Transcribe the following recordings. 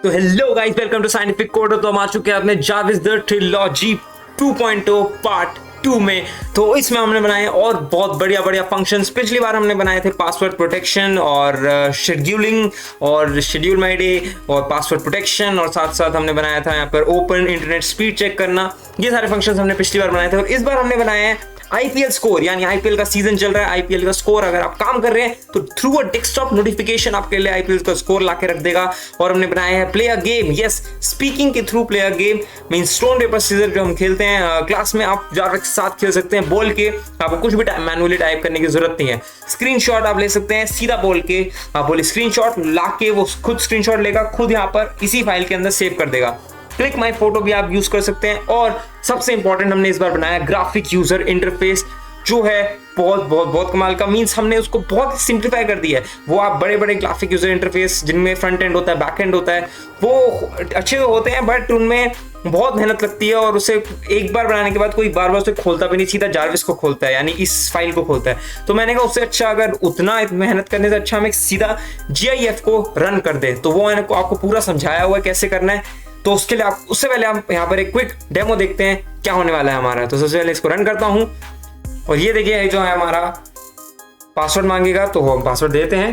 तो hello guys, welcome to scientific coder. तो हम आ चुके हैं अपने जाविस द ट्रिलॉजी 2.0 पार्ट 2 में। तो इसमें हमने बनाए और बहुत बढ़िया बढ़िया फंक्शंस। पिछली बार हमने बनाए थे पासवर्ड प्रोटेक्शन और शेड्यूलिंग और शेड्यूल माई डे और पासवर्ड प्रोटेक्शन, और साथ साथ हमने बनाया था यहाँ पर ओपन इंटरनेट स्पीड चेक करना। ये सारे फंक्शंस हमने पिछली बार बनाए थे। और इस बार हमने बनाए हैं आईपीएल स्कोर, यानी आईपीएल का सीजन चल रहा है, आईपीएल का स्कोर अगर आप काम कर रहे हैं तो थ्रू अ डेस्कटॉप नोटिफिकेशन आपके लिए आईपीएल का स्कोर लाके रख देगा। और हमने बनाया है play a game, yes speaking के through play a game mean stone paper scissor जो हम खेलते हैं क्लास में। आप जाकर साथ खेल सकते हैं बोल के, आपको कुछ भी मैनुअली टाइप करने की जरूरत नहीं है। स्क्रीनशॉट आप ले सकते हैं सीधा बोल के, आप बोले स्क्रीनशॉट लाके वो खुद स्क्रीनशॉट लेगा, खुद यहाँ पर इसी फाइल के अंदर सेव कर देगा। क्लिक माई फोटो भी आप यूज कर सकते हैं। और सबसे इंपॉर्टेंट हमने इस बार बनाया ग्राफिक यूजर इंटरफेस, जो है बहुत बहुत बहुत कमाल का। मींस हमने उसको बहुत सिंप्लीफाई कर दिया है। वो आप बड़े बड़े ग्राफिक यूजर इंटरफेस जिनमें फ्रंट एंड होता है, बैक एंड होता है, वो अच्छे तो होते हैं बट उनमें बहुत मेहनत लगती है। और उसे एक बार बनाने के बाद कोई बार बार उसे खोलता भी नहीं, सीधा जारविस को खोलता है, यानी इस फाइल को खोलता है। तो मैंने कहा उससे अच्छा, अगर उतना मेहनत करने से अच्छा हम एक सीधा GIF को रन कर दे। तो वो मैंने आपको पूरा समझाया हुआ है कैसे करना है। तो उसके लिए आप उससे पहले हम यहाँ पर एक क्विक डेमो देखते हैं क्या होने वाला है हमारा। तो सबसे पहले इसको रन करता हूँ और ये देखिए जो है हमारा पासवर्ड मांगेगा, तो हम पासवर्ड देते हैं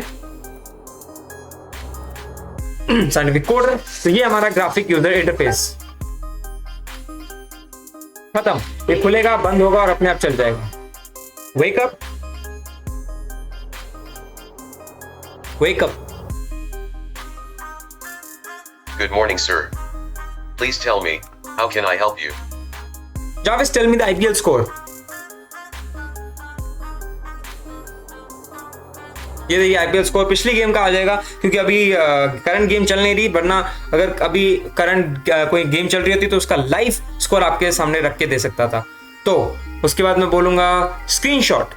साइंटिफिक कोडर। तो ये हमारा ग्राफिक यूजर इंटरफेस खत्म। ये खुलेगा, बंद होगा और अपने आप चल जाएगा। Wake up wake up. Good morning, sir. Please tell me, how can I help you? Jarvis, tell me the IPL score. ये देखिए आईपीएल स्कोर पिछली गेम का आ जाएगा, क्योंकि अभी करंट गेम चल नहीं रही, वरना अगर अभी करंट कोई गेम चल रही होती तो उसका लाइव स्कोर आपके सामने रख के दे सकता था। तो उसके बाद मैं बोलूंगा स्क्रीनशॉट,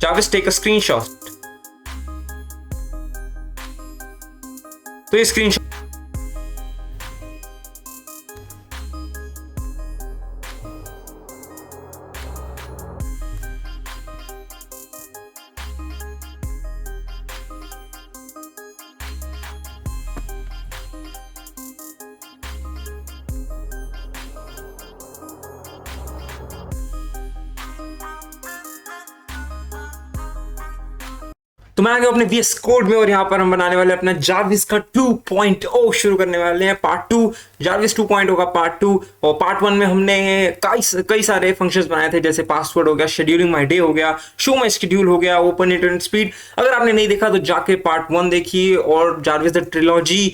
जाविस टेक अ स्क्रीनशॉट। तो ये स्क्रीनशॉट तो मैं आ गया अपने VS कोड में, और यहाँ पर हम बनाने वाले अपना जारविस का 2.0 शुरू करने वाले हैं। पार्ट 2 जारविस 2.0 का पार्ट 2। और पार्ट 1 में हमने कई सारे फंक्शंस बनाए थे, जैसे पासवर्ड हो गया, शेड्यूलिंग माई डे हो गया, शो माई शेड्यूल हो गया, ओपन इंटरनेट स्पीड। अगर आपने नहीं देखा तो जाके पार्ट 1 देखिए, और जारविस द ट्रिलॉजी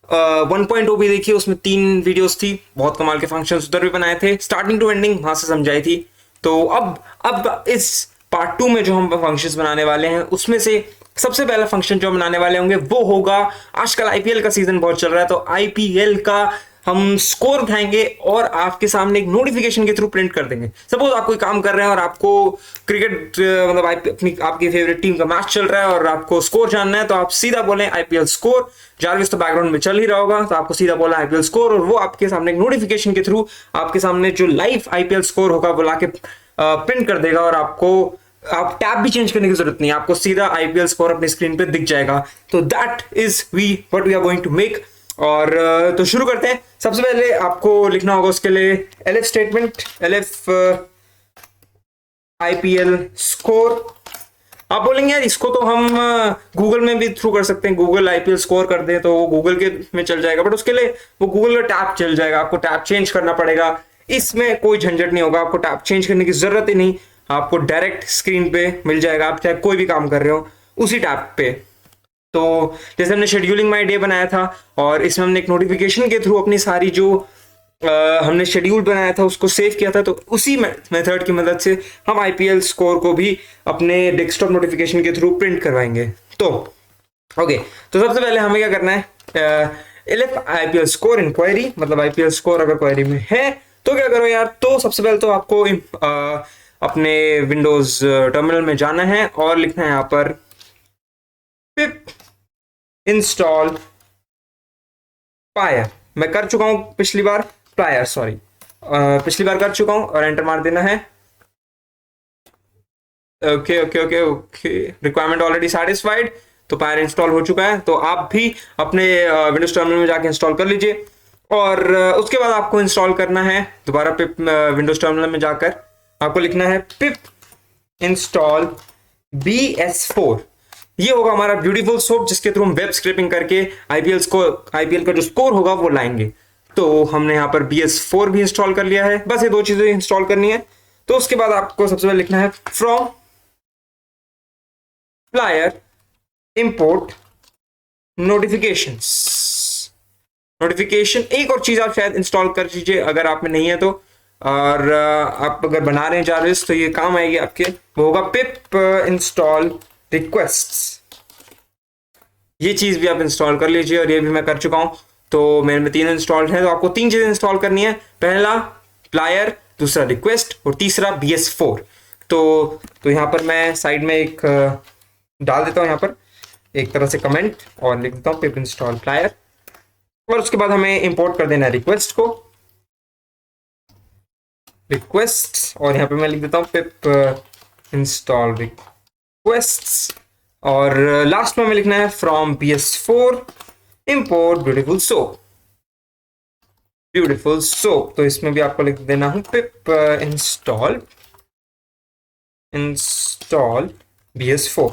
1.0 भी देखिए, उसमें 3 वीडियोस थी, बहुत कमाल के फंक्शंस उधर भी बनाए थे, स्टार्टिंग टू एंडिंग वहां से समझाई थी। तो अब इस पार्ट 2 में जो हम फंक्शंस बनाने वाले हैं, उसमें से सबसे पहला फंक्शन जो हम बनाने वाले होंगे वो होगा, आजकल आईपीएल का सीजन बहुत चल रहा है, तो आईपीएल का हम स्कोर उठाएंगे और आपके सामने एक नोटिफिकेशन के थ्रू प्रिंट कर देंगे। सपोज आप कोई काम कर रहे हैं और आपको क्रिकेट मतलब आपकी फेवरेट टीम का मैच चल रहा है और आपको स्कोर जानना है, तो आप सीधा बोलें आईपीएल स्कोर। जारविस तो बैकग्राउंड में चल ही रहा होगा, तो आपको सीधा बोला आईपीएल स्कोर, और वो आपके सामने एक नोटिफिकेशन के थ्रू आपके सामने जो लाइव आईपीएल स्कोर होगा वो लाके प्रिंट कर देगा। और आप टैब भी चेंज करने की जरूरत नहीं है, आपको सीधा आईपीएल स्कोर अपनी स्क्रीन पे दिख जाएगा। तो that is what we are going to make. और तो शुरू करते हैं। सबसे पहले आपको लिखना होगा उसके लिए LF statement, LF IPL score. आप बोलेंगे यार इसको तो हम गूगल में भी थ्रू कर सकते हैं, गूगल आईपीएल स्कोर कर दें तो वो गूगल के में चल जाएगा, बट उसके लिए वो गूगल का टैब चल जाएगा, आपको टैब चेंज करना पड़ेगा। इसमें कोई झंझट नहीं होगा, आपको टैब चेंज करने की जरूरत ही नहीं, आपको डायरेक्ट स्क्रीन पे मिल जाएगा, आप चाहे कोई भी काम कर रहे हो उसी टैब पे। तो जैसे हमने शेड्यूलिंग माई डे बनाया था, और इसमें हमने एक नोटिफिकेशन के थ्रू अपनी सारी जो हमने शेड्यूल बनाया था उसको सेव किया था, तो उसी मेथड की मदद से हम आईपीएल स्कोर को भी अपने डेस्कटॉप नोटिफिकेशन के थ्रू प्रिंट करवाएंगे। तो ओके, तो सबसे पहले हमें क्या करना है, LF IPL score in query, मतलब आईपीएल स्कोर अगर क्वेरी में है तो क्या करो यार। तो सबसे पहले तो आपको अपने विंडोज टर्मिनल में जाना है और लिखना है यहाँ पर पिप इंस्टॉल पायर। मैं कर चुका हूं पिछली बार, पायर सॉरी, पिछली बार कर चुका हूं, और एंटर मार देना है। Okay okay okay okay, requirement already satisfied. तो पायर इंस्टॉल हो चुका है। तो आप भी अपने विंडोज टर्मिनल में जाके इंस्टॉल कर लीजिए। और उसके बाद आपको इंस्टॉल करना है दोबारा पिप विंडोज टर्मिनल में जाकर आपको लिखना है पिप इंस्टॉल BS4। ये होगा हमारा ब्यूटीफुल सोप जिसके थ्रू हम वेब स्क्रैपिंग करके आईपीएल का जो स्कोर होगा वो लाएंगे। तो हमने यहाँ पर BS4 भी इंस्टॉल कर लिया है। बस ये दो चीजें इंस्टॉल करनी है। तो उसके बाद आपको सबसे पहले लिखना है from plier import notifications. Notification एक और चीज आप शायद इंस्टॉल कर लीजिए अगर आप में नहीं है तो, और आप अगर बना रहे हैं जारविस तो ये काम आएगी आपके, वो होगा पिप इंस्टॉल रिक्वेस्ट्स। ये चीज भी आप इंस्टॉल कर लीजिए और ये भी मैं कर चुका हूं। तो मेरे में 3 इंस्टॉल्ड है। तो आपको 3 चीजें इंस्टॉल करनी है, पहला प्लायर, दूसरा रिक्वेस्ट और तीसरा BS4। तो यहाँ पर मैं साइड में एक डाल देता हूँ, यहाँ पर एक तरह से कमेंट और लिख देता हूँ पिप इंस्टॉल प्लायर। और उसके बाद हमें इंपोर्ट कर देना है रिक्वेस्ट को, रिक्वेस्ट, और यहाँ पे मैं लिख देता हूँ पिप इंस्टॉल रिक्वेस्ट्स। और लास्ट में हमें लिखना है from BS4 import beautiful soap. Beautiful soap, तो इसमें भी आपको लिख देना है पिप इंस्टॉल BS4।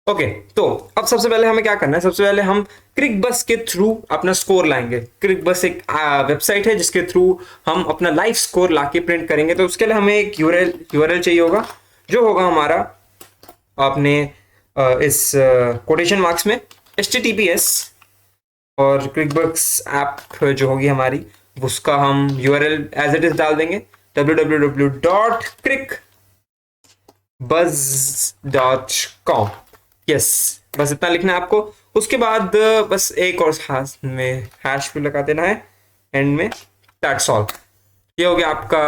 ओके, तो अब सबसे पहले हमें क्या करना है, सबसे पहले हम क्रिकबस के थ्रू अपना स्कोर लाएंगे। क्रिकबस एक वेबसाइट है जिसके थ्रू हम अपना लाइव स्कोर लाके प्रिंट करेंगे। तो उसके लिए हमें एक यूआरएल चाहिए होगा, जो होगा हमारा आपने इस कोटेशन मार्क्स में HTTPS और क्रिकबस ऐप जो होगी हमारी, उसका हम यूआरएल एज इट इज डाल देंगे www.crickbuzz.com। यस, बस इतना लिखना है आपको। उसके बाद बस एक और में हैश भी लगा देना है एंड में, दैट्स ऑल। ये हो गया आपका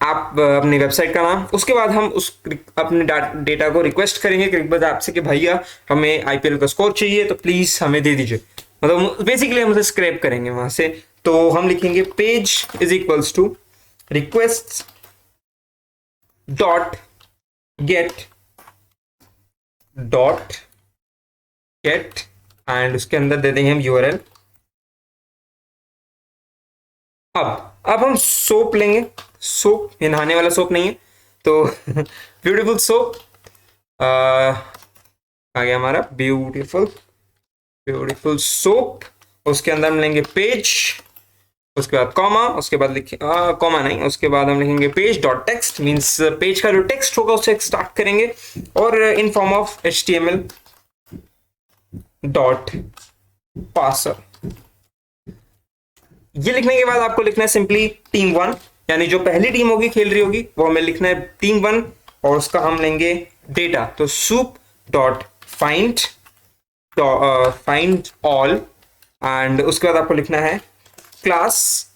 आप अपनी वेबसाइट का नाम। उसके बाद हम उस अपने डेटा को रिक्वेस्ट करेंगे क्रिकबज़ ऐप से कि भैया हमें आईपीएल का स्कोर चाहिए तो प्लीज हमें दे दीजिए। मतलब बेसिकली हम उसे स्क्रैप करेंगे वहां से। तो हम लिखेंगे page is equals to request dot get and उसके अंदर दे देंगे हम यूआरएल। अब हम सोप लेंगे, सोप, ये नहाने वाला सोप नहीं है। तो ब्यूटीफुल सोप आ गया हमारा ब्यूटीफुल सोप। उसके अंदर हम लेंगे पेज, उसके बाद कॉमा, उसके बाद लिखे कॉमा नहीं, उसके बाद हम लिखेंगे page dot text, means page का जो टेक्स्ट होगा उससे स्टार्ट करेंगे, और in form of HTML dot parser. ये लिखने के बाद आपको लिखना है सिंपली टीम1, यानी जो पहली टीम होगी खेल रही होगी वो हमें लिखना है टीम1, और उसका हम लेंगे डेटा। तो soup dot find all, and उसके बाद आपको लिखना है क्लास।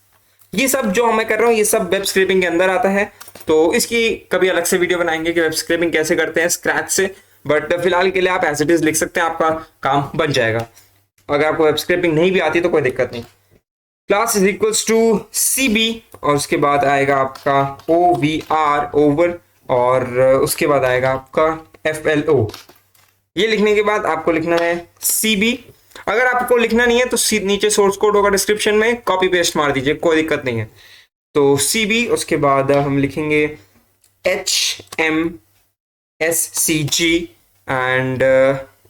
ये सब जो मैं कर रहा हूँ ये सब वेब स्क्रैपिंग के अंदर आता है। तो इसकी कभी अलग से वीडियो बनाएंगे कि वेब स्क्रैपिंग कैसे करते हैं स्क्रैच से, बट फिलहाल के लिए आप एज इट इज लिख सकते हैं, आपका काम बन जाएगा। अगर आपको वेब स्क्रैपिंग नहीं भी आती तो कोई दिक्कत नहीं। Class is equals to CB, और उसके बाद आएगा आपका OVR ओवर, और उसके बाद आएगा आपका FLO। ये लिखने के बाद आपको लिखना है CB। अगर आपको लिखना नहीं है तो नीचे सोर्स कोड होगा डिस्क्रिप्शन में, कॉपी पेस्ट मार दीजिए, कोई दिक्कत नहीं है। तो CB, उसके बाद हम लिखेंगे HMSCG, एंड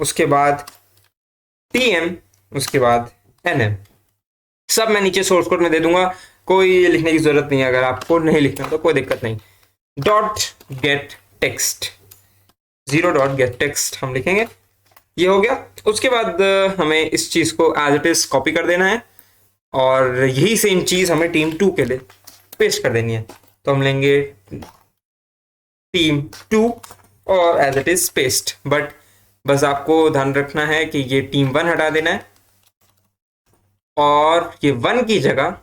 उसके बाद TM, उसके बाद NM। सब मैं नीचे सोर्स कोड में दे दूंगा, कोई लिखने की जरूरत नहीं है। अगर आपको नहीं लिखना तो कोई दिक्कत नहीं। डॉट गेट टेक्स्ट, 0.getText हम लिखेंगे। ये हो गया। उसके बाद हमें इस चीज को एज इट इज कॉपी कर देना है, और यही सेम चीज हमें टीम2 के लिए पेस्ट कर देनी है। तो हम लेंगे टीम2 और as it is paste, but बस आपको ध्यान रखना है कि ये टीम1 हटा देना है, और ये 1 की जगह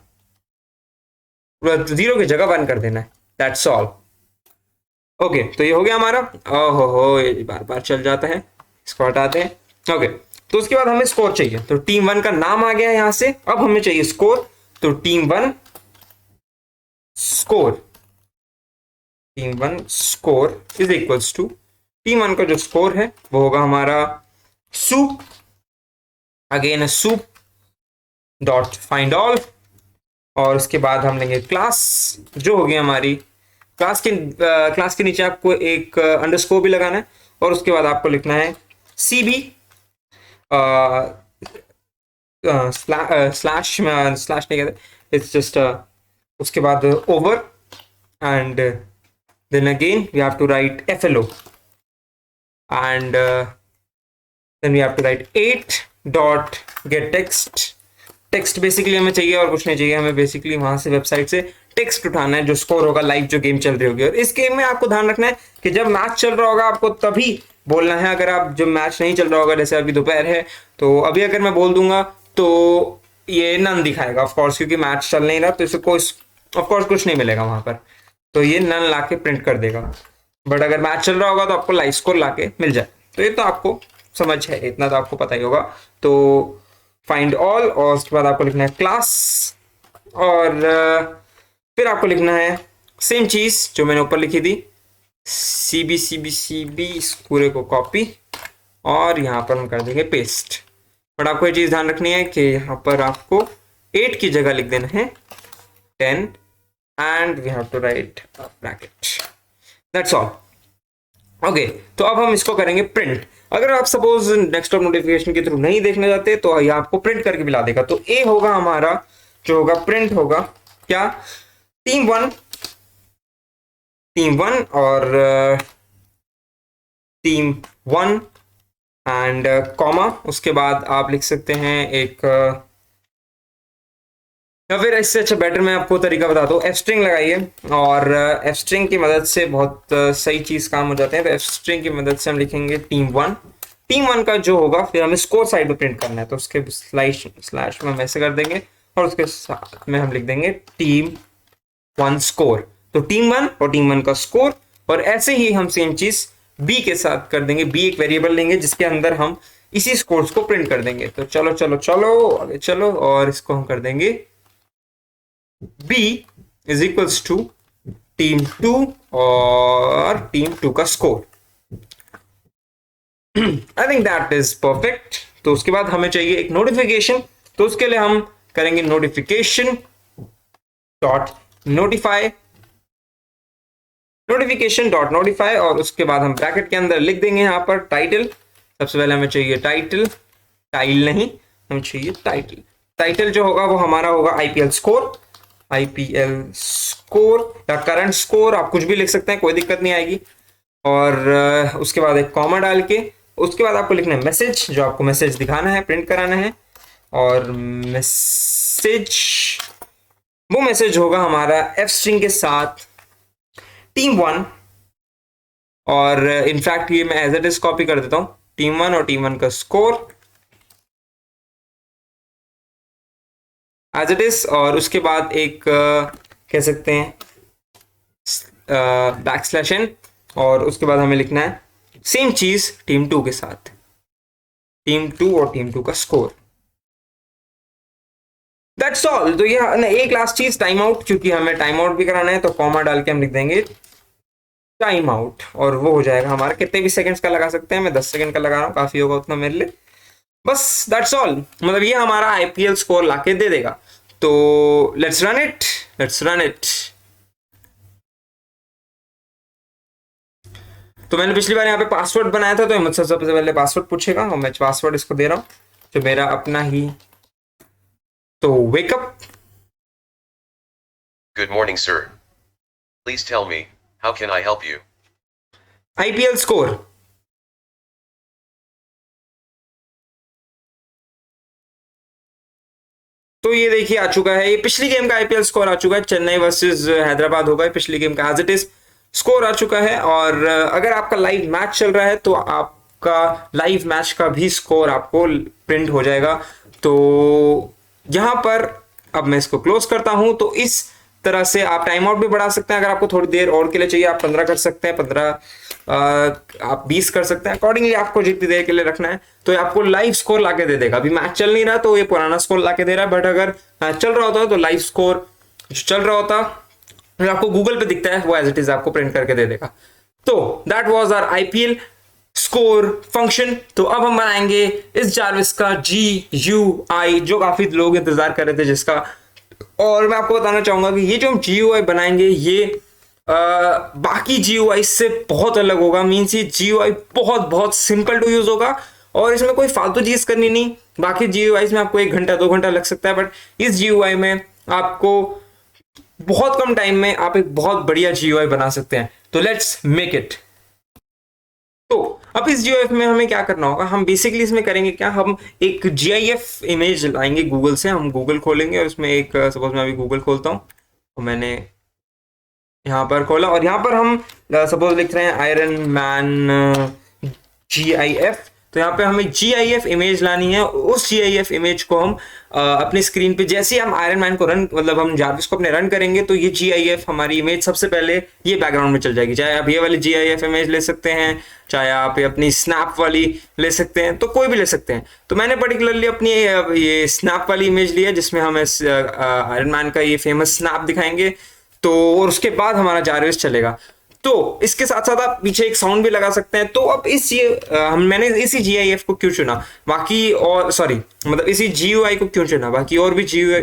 0 की जगह 1 कर देना है। That's all. ओके, तो ये हो गया हमारा। ओहो, ये बार बार चल जाता है, इसको हटाते हैं। ओके, तो उसके बाद हमें स्कोर चाहिए। तो टीम1 का नाम आ गया यहां से, अब हमें चाहिए स्कोर। तो टीम1 स्कोर इज इक्वल्स टू टीम1 का जो स्कोर है वो होगा हमारा soup, again a soup dot find all, और उसके बाद हम लेंगे क्लास जो होगी हमारी क्लास के नीचे आपको एक अंडरस्कोर भी लगाना है, और उसके बाद आपको लिखना है cb स्लैश नहीं कहते, इट्स जस्ट उसके बाद over, and then again we have to write flo, and then we have to write 8 dot get text basically हमें चाहिए और कुछ नहीं चाहिए, हमें बेसिकली वहां से वेबसाइट से टेक्स्ट उठाना है जो स्कोर होगा लाइव जो गेम चल रही होगी। और इस गेम में आपको ध्यान रखना है कि जब मैच चल रहा होगा आपको तभी बोलना है, अगर आप जब मैच नहीं चल रहा होगा, जैसे अभी दोपहर है तो अभी अगर मैं बोल दूंगा तो ये नन दिखाएगा ऑफकोर्स, क्योंकि मैच चल नहीं रहा तो इसे कोई ऑफकोर्स कुछ नहीं मिलेगा वहां पर, तो ये नन ला के प्रिंट कर देगा। बट अगर मैच चल रहा होगा तो आपको लाइव स्कोर ला के मिल जाए, तो ये तो आपको समझ है, इतना तो आपको पता ही होगा। तो फाइंड ऑल, और उसके बाद आपको लिखना है क्लास, और फिर आपको लिखना है सेम चीज जो मैंने ऊपर लिखी थी, CB इस पूरे को कॉपी और यहाँ पर हम कर देंगे पेस्ट। बट आपको ये चीज ध्यान रखनी है कि यहाँ पर आपको 8 की जगह लिख देना है 10, and we have to write bracket, that's all. Okay, तो अब हम इसको करेंगे प्रिंट। अगर आप सपोज डेस्कटॉप नोटिफिकेशन के थ्रू नहीं देखना चाहते तो ये आपको प्रिंट करके भी ला देगा। तो ए होगा हमारा जो होगा प्रिंट होगा क्या, टीम वन और टीम 1 एंड कॉमा, उसके बाद आप लिख सकते हैं एक, या फिर इससे अच्छा बेटर मैं आपको तरीका बताता हूँ, एफ स्ट्रिंग लगाइए, और एफ स्ट्रिंग की मदद से बहुत सही चीज काम हो जाते हैं। तो एफ स्ट्रिंग की मदद से हम लिखेंगे टीम 1 का जो होगा फिर हमें स्कोर साइड में प्रिंट करना है, तो उसके स्लैश में हम ऐसे कर देंगे और उसके साथ में हम लिख देंगे टीम 1 स्कोर, तो टीम 1 और टीम 1 का स्कोर। और ऐसे ही हम सेम चीज बी के साथ कर देंगे, बी एक वेरिएबल लेंगे जिसके अंदर हम इसी स्कोर्स को प्रिंट कर देंगे। तो चलो आगे चलो, और इसको हम कर देंगे b is equals to team 2 और टीम 2 का score. I think that is perfect. तो उसके बाद हमें चाहिए एक नोटिफिकेशन, तो उसके लिए हम करेंगे नोटिफिकेशन डॉट नोटिफाई और उसके बाद हम ब्रैकेट के अंदर लिख देंगे यहाँ पर टाइटल। सबसे पहले हमें चाहिए टाइटल नहीं, हमें चाहिए टाइटल जो होगा वो हमारा होगा IPL स्कोर या करंट स्कोर, आप कुछ भी लिख सकते हैं, कोई दिक्कत नहीं आएगी। और उसके बाद एक कॉमा डाल के उसके बाद आपको लिखना है मैसेज, जो आपको मैसेज दिखाना है, प्रिंट कराना है, और वो मैसेज होगा हमारा एफ स्ट्रिंग के साथ टीम 1, और इनफैक्ट ये मैं एज इट इज कॉपी कर देता हूं, टीम 1 और टीम 1 का स्कोर एज इट इज, और उसके बाद एक कह सकते हैं \n, और उसके बाद हमें लिखना है सेम चीज टीम 2 के साथ, टीम 2 और टीम 2 का स्कोर, दैट्स ऑल। तो ये एक लास्ट चीज टाइम आउट, क्योंकि हमें टाइम आउट भी कराना है, तो कॉमा डाल के हम लिख देंगे टाइम आउट, और वो हो जाएगा हमारा, कितने भी सेकंड्स का लगा सकते हैं, मैं 10 सेकंड का लगा रहा हूँ, काफी होगा उतना मेरे लिए, बस दैट्स ऑल। मतलब ये हमारा IPL स्कोर लाके दे देगा। तो लेट्स रन इट। तो मैंने पिछली बार यहाँ पे पासवर्ड बनाया था, तो मुझसे सबसे पहले पासवर्ड पूछेगा और मैं पासवर्ड इसको दे रहा हूँ जो मेरा अपना ही। तो wake up. Good morning, sir. Please tell me, how can I help you? IPL score. तो ये देखिए आ चुका है, ये पिछली गेम का IPL स्कोर आ चुका है, चेन्नई वर्सेस हैदराबाद होगा पिछली गेम का, एज इट इज स्कोर आ चुका है। और अगर आपका लाइव मैच चल रहा है तो आपका लाइव मैच का भी स्कोर आपको प्रिंट हो जाएगा। तो यहां पर अब मैं इसको क्लोज करता हूं। तो इस तरह से आप टाइम आउट भी बढ़ा सकते हैं, अगर आपको थोड़ी देर और के लिए चाहिए आप 15 कर सकते हैं, 15 आप 20 कर सकते हैं, अकॉर्डिंगली आपको जितनी देर के लिए रखना है। तो ये आपको लाइव स्कोर लाके दे देगा। अभी मैच चल नहीं रहा तो ये पुराना स्कोर लाके दे रहा है, बट अगर मैच चल रहा होता तो लाइव स्कोर जो चल रहा होता जो आपको गूगल पे दिखता है वो एज इट इज आपको प्रिंट करके दे देगा। तो that was our IPL score. Score function. तो अब हम बनाएंगे इस जारविस का GUI, जो काफी लोग इंतजार कर रहे थे जिसका। और मैं आपको बताना चाहूंगा कि ये जो हम GUI बनाएंगे ये बाकी GUI से बहुत अलग होगा। मीन्स ये GUI बहुत बहुत सिंपल टू यूज होगा और इसमें कोई फालतू चीज करनी नहीं। बाकी GUI में आपको 1 घंटा 2 घंटा लग सकता है, बट इस GUI में आपको बहुत कम टाइम में आप एक बहुत बढ़िया GUI बना सकते हैं। तो लेट्स मेक इट। तो अब इस GIF में हमें क्या करना होगा, हम बेसिकली इसमें करेंगे क्या, हम एक GIF इमेज लाएंगे गूगल से। हम गूगल खोलेंगे और उसमें एक सपोज मैं अभी गूगल खोलता हूँ, तो मैंने यहाँ पर खोला और यहाँ पर हम सपोज लिख रहे हैं आयरन मैन GIF। तो यहाँ पे हमें GIF इमेज लानी है। उस GIF इमेज को हम अपनी स्क्रीन पे जैसे ही हम आयरन मैन को रन, मतलब हम जारविस को अपने रन करेंगे तो ये GIF हमारी इमेज सबसे पहले ये बैकग्राउंड में चल जाएगी। चाहे आप ये वाली GIF इमेज ले सकते हैं, चाहे आप अपनी स्नैप वाली ले सकते हैं, तो कोई भी ले सकते हैं। तो मैंने पर्टिकुलरली अपनी ये स्नैप वाली इमेज ली है जिसमें हम आयरन मैन का ये फेमस स्नैप दिखाएंगे। तो और उसके बाद हमारा जारविस चलेगा। तो इसके साथ साथ आप पीछे एक साउंड भी लगा सकते हैं। तो अब मैंने इसी GIF को क्यों चुना, बाकी और सॉरी मतलब इसी GUI को क्यों चुना, बाकी और भी GUI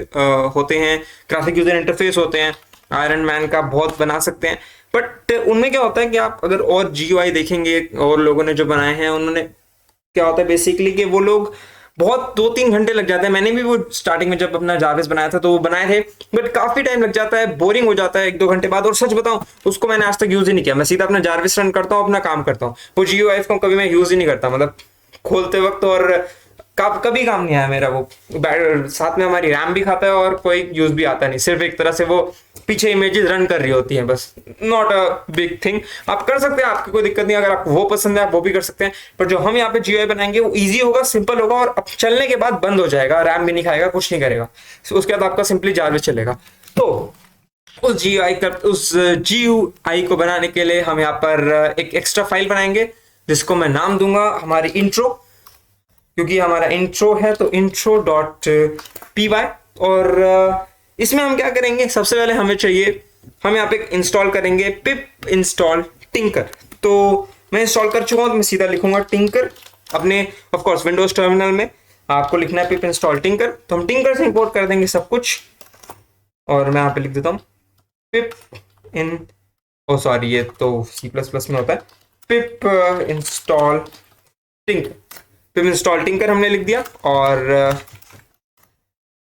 होते हैं, ग्राफिक यूजर इंटरफेस होते हैं, आयरन मैन का बहुत बना सकते हैं। बट उनमें क्या होता है कि आप अगर और GUI देखेंगे और लोगों ने जो बनाए हैं, उन्होंने क्या होता है बेसिकली कि वो लोग बहुत 2-3 घंटे लग जाते हैं। मैंने भी वो स्टार्टिंग में जब अपना जारविस बनाया था तो वो बनाए थे, बट काफी टाइम लग जाता है, बोरिंग हो जाता है 1-2 घंटे बाद। और सच बताऊं उसको मैंने आज तक यूज ही नहीं किया। मैं सीधा अपना जारविस रन करता हूँ, अपना काम करता हूँ। वो GUI को कभी मैं यूज ही नहीं करता, मतलब खोलते वक्त, और कभी काम नहीं आया मेरा। वो साथ में हमारी रैम भी खाता है और कोई यूज भी आता नहीं। सिर्फ एक तरह से वो पीछे इमेजेस रन कर रही होती हैं बस। नॉट अ बिग थिंग, आप कर सकते हैं, आपकी कोई दिक्कत नहीं। अगर आपको वो पसंद है आप वो भी कर सकते हैं। पर जो हम यहाँ पे GUI बनाएंगे वो इजी होगा, सिंपल होगा और अब चलने के बाद बंद हो जाएगा, रैम भी नहीं खाएगा, कुछ नहीं करेगा। उसके बाद आपका सिंपली जारविस चलेगा। तो उस GUI को बनाने के लिए हम यहाँ पर एक एक्स्ट्रा फाइल बनाएंगे जिसको मैं नाम दूंगा हमारी इंट्रो, क्योंकि हमारा इंट्रो है। तो intro.py। और इसमें हम क्या करेंगे, सबसे पहले हमें चाहिए, हम यहाँ पे इंस्टॉल करेंगे पिप इंस्टॉल टिंकर। तो मैं इंस्टॉल कर चुका हूँ, तो मैं सीधा लिखूंगा टिंकर अपने ऑफ कोर्स विंडोज टर्मिनल में। आपको लिखना है पिप इंस्टॉल टिंकर। तो हम टिंकर से इंपोर्ट कर देंगे सब कुछ। और मैं यहाँ पे लिख देता हूँ पिप इन, ओ सॉरी ये तो C++ में होता है, पिप इंस्टॉल टिंकर। पिप इंस्टॉल टिंकर हमने लिख दिया। और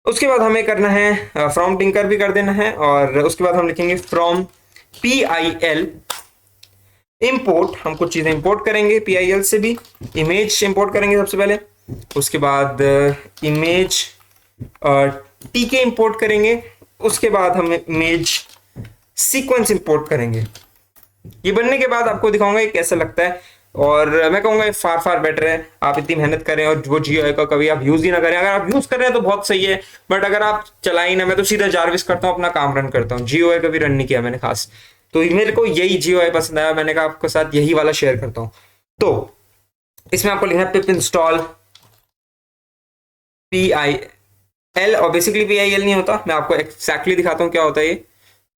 उसके बाद हमें करना है फ्रॉम टिंकर भी कर देना है। और उसके बाद हम लिखेंगे फ्रॉम PIL इंपोर्ट। हम कुछ चीजें इंपोर्ट करेंगे PIL से भी। इमेज इंपोर्ट करेंगे सबसे पहले, उसके बाद इमेज TK इंपोर्ट करेंगे, उसके बाद हम इमेज सीक्वेंस इंपोर्ट करेंगे। ये बनने के बाद आपको दिखाऊंगा ये कैसा लगता है। और मैं कहूंगा फार बेटर है आप इतनी मेहनत करें और वो GUI का कभी आप यूज ही ना करें। अगर आप यूज कर रहे हैं तो बहुत सही है, बट अगर आप चलाए ना, मैं तो सीधा जारविस करता हूँ, अपना काम रन करता हूँ। GUI कभी रन नहीं किया मैंने खास। तो मेरे को यही GUI पसंद आया, मैंने कहा आपके साथ यही वाला शेयर करता हूँ। तो इसमें आपको लिखना है पिप इंस्टॉल PIL। और बेसिकली PIL नहीं होता, मैं आपको एक्जैक्टली दिखाता हूँ क्या होता है ये।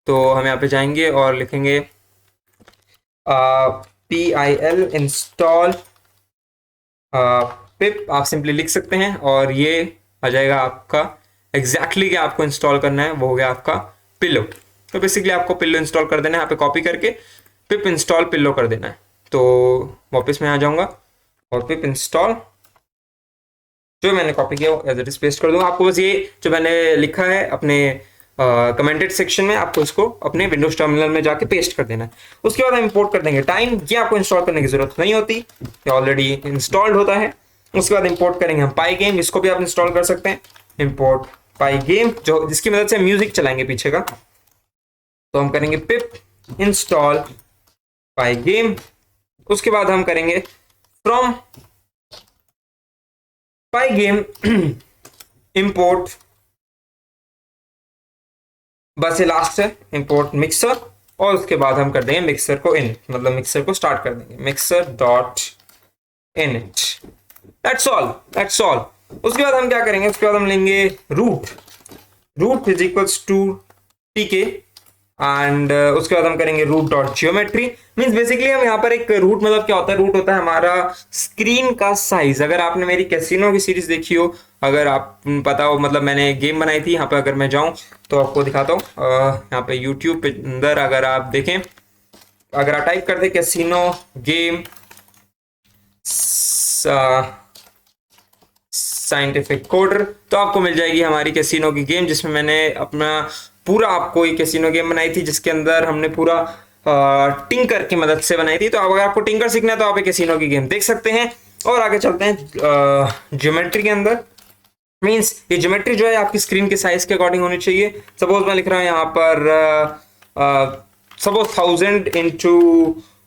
तो हम यहाँ पे जाएंगे और लिखेंगे PIL इंस्टॉल पिप। आप सिंपली लिख सकते हैं और ये आ जाएगा आपका एग्जैक्टली क्या आपको इंस्टॉल करना है, वो हो गया आपका पिल्लो। तो बेसिकली आपको पिल्लो इंस्टॉल कर देना है, यहाँ पे कॉपी करके पिप इंस्टॉल पिल्लो कर देना है। तो वापस मैं आ जाऊंगा और पिप इंस्टॉल जो मैंने कॉपी किया वो एज इट इज पेस्ट कर दूंगा। आपको बस ये जो मैंने लिखा है अपने कमेंटेड सेक्शन में, आपको इसको अपने विंडोज टर्मिनल में जाके पेस्ट कर देना है। उसके बाद हम इंपोर्ट कर देंगे टाइम। ये आपको इंस्टॉल करने की जरूरत नहीं होती, ये ऑलरेडी इंस्टॉल्ड होता है। उसके बाद इंपोर्ट करेंगे हम पाईगेम, इसको भी आप इंस्टॉल कर सकते हैं। इंपोर्ट पाईगेम, जो जिसकी मदद से म्यूजिक चलाएंगे पीछे का। तो हम करेंगे पिप इंस्टॉल पाईगेम। उसके बाद हम करेंगे फ्रॉम पाईगेम इंपोर्ट, बस ये लास्ट है, इंपोर्ट मिक्सर। और उसके बाद हम कर देंगे मिक्सर को इन, मतलब मिक्सर को स्टार्ट कर देंगे mixer.init। That's all. उसके बाद हम क्या करेंगे, उसके बाद हम लेंगे root is equals to TK। And उसके बाद हम करेंगे root dot geometry. Means basically हम यहाँ पर एक रूट, मतलब क्या होता है, रूट होता है हमारा स्क्रीन का साइज। अगर आपने मेरी कैसीनो की सीरीज देखी हो, अगर आप पता हो, मतलब मैंने गेम बनाई थी यहाँ पे, अगर मैं जाऊँ तो आपको दिखाता हूँ। यहाँ पे यूट्यूब पे अंदर अगर आप देखें, अगर आप टाइप करते कैसीनो गेम साइंटिफिक कोडर, तो आपको मिल जाएगी हमारी कैसीनो की गेम, जिसमें मैंने अपना पूरा आपको ये कैसीनो गेम बनाई थी, जिसके अंदर हमने पूरा टिंकर की मदद से बनाई थी। तो अगर आपको टिंकर सीखना है तो आप कैसीनो की गेम देख सकते हैं। और आगे चलते हैं ज्योमेट्री के अंदर। मीन्स ये ज्योमेट्री जो है आपकी स्क्रीन के साइज के अकॉर्डिंग होनी चाहिए। सपोज मैं लिख रहा हूँ यहाँ पर सपोज 1000 इंटू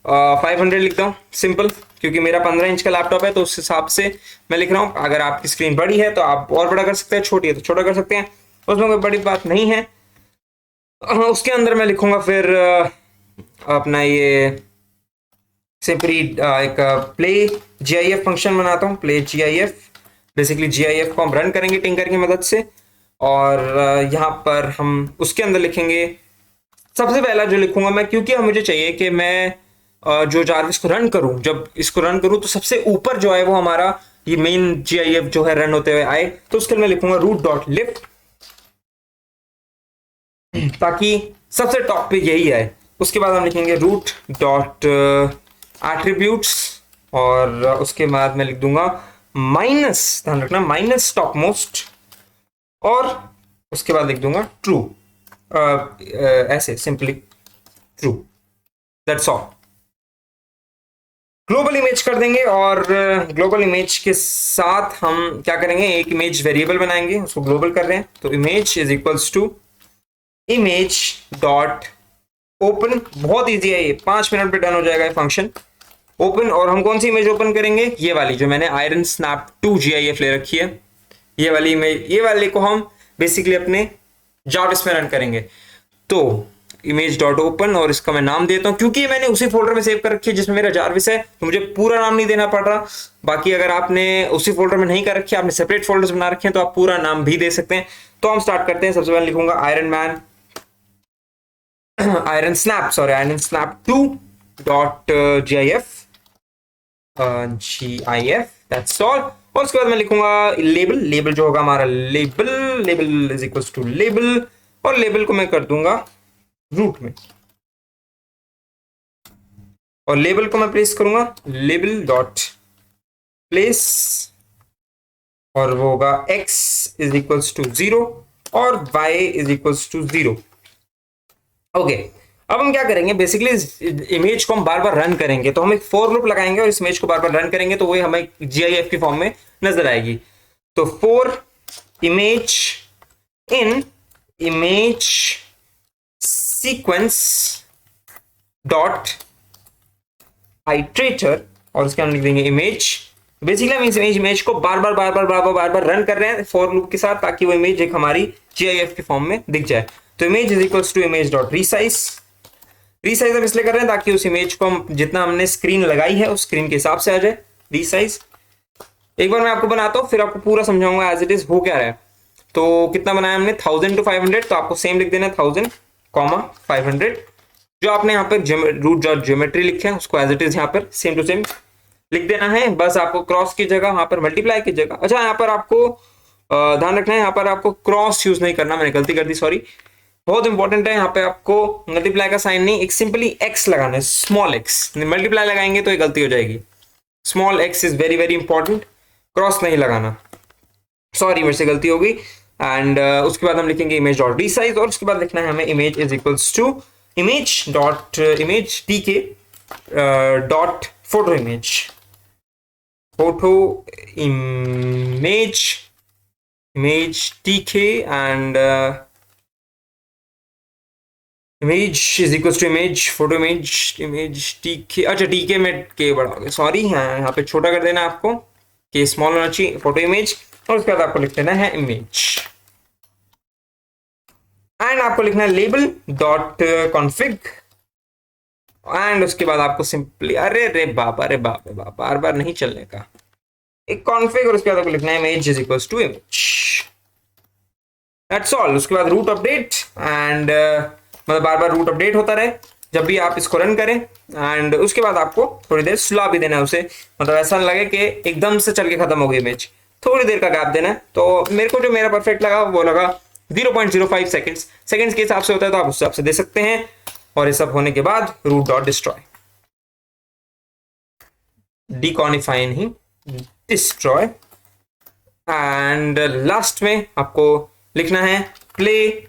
500 लिखता हूँ, सिंपल, क्योंकि मेरा 15 इंच का लैपटॉप है तो उस हिसाब से मैं लिख रहा हूँ। अगर आपकी स्क्रीन बड़ी है तो आप और बड़ा कर सकते हैं, छोटी है तो छोटा कर सकते हैं, उसमें कोई बड़ी बात नहीं है। उसके अंदर मैं लिखूंगा फिर अपना ये सिंपली एक प्ले GIF फंक्शन बनाता हूँ, प्ले GIF। बेसिकली GIF को हम रन करेंगे टिंकर की मदद से, और यहाँ पर हम उसके अंदर लिखेंगे, सबसे पहला जो लिखूंगा मैं, क्योंकि अब मुझे चाहिए कि मैं जो जारविस को रन करूं, जब इसको रन करूं तो सबसे ऊपर जो है वो हमारा ये मेन GIF जो है रन होते हुए आए। तो उसके लिए मैं लिखूंगा रूट डॉट लिफ्ट, ताकि सबसे टॉप पे यही आए। उसके बाद हम लिखेंगे रूट डॉट एट्रीब्यूट्स, और उसके बाद मैं लिख दूंगा माइनस, ध्यान रखना माइनस टॉप मोस्ट, और उसके बाद लिख दूंगा ट्रू, ऐसे simply true, that's all. Global image कर देंगे, और ग्लोबल इमेज के साथ हम क्या करेंगे, एक इमेज वेरिएबल बनाएंगे, उसको ग्लोबल कर रहे हैं। तो image is equals to image dot open. बहुत इजी है ये, 5 मिनट पे डन हो जाएगा ये फंक्शन ओपन। और हम कौन सी इमेज ओपन करेंगे, ये वाली जो मैंने आयरन स्नैप 2 GIF ले रखी है, ये वाली इमेज, ये वाले को हम बेसिकली अपने जारविस में रन करेंगे। तो इमेज डॉट ओपन, और इसका मैं नाम देता हूं, क्योंकि मैंने उसी फोल्डर में सेव कर रखी है जिसमें मेरा जारविस है, तो मुझे पूरा नाम नहीं देना पड़ रहा। बाकी अगर आपने उसी फोल्डर में नहीं कर रखी, आपने सेपरेट फोल्डर्स बना रखे हैं, तो आप पूरा नाम भी दे सकते हैं। तो हम स्टार्ट करते हैं। सबसे पहले लिखूंगा Iron Man, Iron snap 2 dot GIF, that's all. और उसके बाद मैं लिखूंगा लेबल जो होगा हमारा label is equals to label, और लेबल को मैं कर दूंगा रूट में, और लेबल को मैं प्लेस करूंगा लेबल डॉट प्लेस, और वो होगा x इज इक्वल्स टू 0 और y is equals to 0। Okay, अब हम क्या करेंगे, बेसिकली इस इमेज को हम बार बार रन करेंगे। तो हम एक फॉर लूप लगाएंगे और इस इमेज को बार बार रन करेंगे, तो वो हमें GIF की फॉर्म में नजर आएगी। तो for image in image sequence dot iterator, और उसके हम लिख देंगे इमेज। बेसिकली हम इस इमेज को बार बार रन कर रहे हैं फॉर लूप के साथ, ताकि वो इमेज एक हमारी GIF के फॉर्म में दिख जाए। तो image is equals to image dot resize हम इसलिए कर रहे हैं ताकि उस इमेज को हम जितना हमने स्क्रीन लगाई है उस स्क्रीन के हिसाब से आ जाए रीसाइज। एक बार मैं आपको बनाता हूँ, फिर आपको पूरा समझाऊंगा एज इट इज हो क्या रहा है। तो कितना बनाया हमने, 1000 to 500, तो आपको सेम लिख देना है 1000, 500। जो आपने यहाँ पर रूट डॉट ज्योमेट्री लिखे हैं उसको एज इट इज यहाँ पर सेम टू सेम लिख देना है। बस आपको क्रॉस की जगह यहाँ पर मल्टीप्लाई की जगह, अच्छा यहाँ पर आपको ध्यान रखना है, यहाँ पर आपको क्रॉस यूज नहीं करना, मैंने गलती कर दी, सॉरी, बहुत इंपॉर्टेंट है। यहाँ पे आपको मल्टीप्लाई का साइन नहीं, एक सिंपली x लगाना है, स्मॉल x। मल्टीप्लाई लगाएंगे तो ये गलती हो जाएगी, small x is very very important, cross नहीं लगाना, सॉरी मेरे से गलती हो गई। एंड उसके बाद हम लिखेंगे इमेज डॉट रीसाइज, और उसके बाद लिखना है हमें image is equals to image dot image tk dot photo image tk and image is equals to image photo image tk, अच्छा tk में k बड़ा हो गया, सॉरी, यहाँ पे छोटा कर देना आपको, k स्मॉल होना चाहिए, फोटो इमेज। और उसके बाद आपको लिख देना है इमेज, एंड आपको लिखना है लेबल डॉट कॉन्फिग, एंड उसके बाद आपको सिंपली अरे बाप बार बार नहीं चलने का, एक कॉन्फिग, और उसके बाद आपको लिखना है image is equals to image, that's all. उसके बाद रूट अपडेट, एंड मतलब बार बार रूट अपडेट होता रहे जब भी आप इसको रन करें। एंड उसके बाद आपको थोड़ी देर सुला भी देना है उसे, मतलब ऐसा ना लगे कि एकदम से चल के खत्म हो गई इमेज, थोड़ी देर का गैप देना है। तो मेरे को जो मेरा परफेक्ट लगा वो लगा 0.05 सेकंड्स के हिसाब से होता है, तो आप उस हिसाब से दे सकते हैं। और ये सब होने के बाद रूट डॉट डिस्ट्रॉय, डिकॉनिफाई नहीं, डिस्ट्रॉय। एंड लास्ट में आपको लिखना है play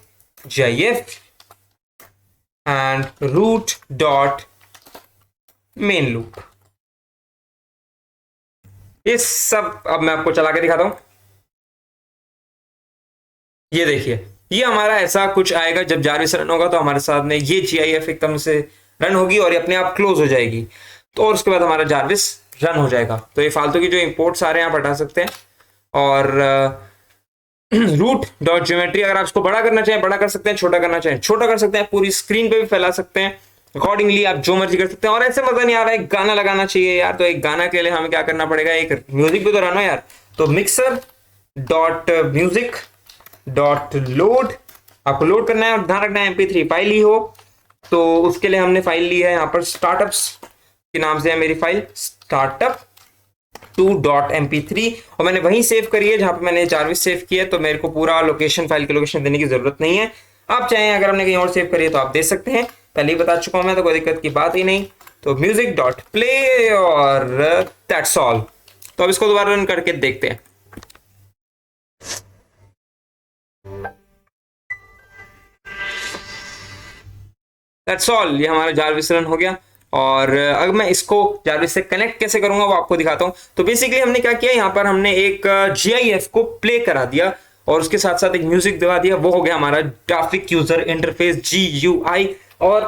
gif and root dot main loop. ये सब अब मैं आपको चला के दिखाता हूं। ये देखिए, ये हमारा ऐसा कुछ आएगा जब जारविस रन होगा, तो हमारे साथ में ये GIF एकदम से रन होगी और ये अपने आप क्लोज हो जाएगी। तो और उसके बाद हमारा जारविस रन हो जाएगा। तो ये फालतू की जो इंपोर्ट्स आ रहे हैं आप हटा सकते हैं। और रूट डॉट ज्योमेट्री अगर आप इसको बड़ा करना चाहें बड़ा कर सकते हैं, छोटा करना चाहें छोटा कर सकते हैं, पूरी स्क्रीन पे भी फैला सकते हैं, अकॉर्डिंगली आप जो मर्जी कर सकते हैं। और ऐसे मजा नहीं आ रहा है, एक गाना लगाना चाहिए यार, तो एक गाना के लिए हमें क्या करना पड़ेगा, एक म्यूजिक भी तो रहना यार। तो mixer dot music dot load, आपको लोड करना है और ध्यान रखना है MP3 फाइल ही हो। तो उसके लिए हमने फाइल ली है यहाँ पर स्टार्टअप्स के नाम से है मेरी फाइल, startup 2.mp3, और मैंने वहीं सेव करी है जहां पे मैंने जारविस सेव किया है। तो मेरे को पूरा लोकेशन, फाइल की लोकेशन देने की जरूरत नहीं है। आप चाहें अगर हमने कहीं और सेव करी है तो आप दे सकते हैं, पहले ही बता चुका हूं मैं, तो कोई दिक्कत की बात ही नहीं। तो म्यूजिक डॉट प्ले और दैट्स ऑल। तो अब इसको दोबारा रन करके देखते हैं। दैट्स ऑल, ये हमारा जारविस रन हो गया। और अगर मैं इसको जारविस से कनेक्ट कैसे करूंगा वो आपको दिखाता हूं। तो बेसिकली हमने क्या किया, यहाँ पर हमने एक GIF को प्ले करा दिया और उसके साथ साथ एक म्यूजिक दबा दिया। वो हो गया हमारा ग्राफिक यूजर इंटरफेस GUI। और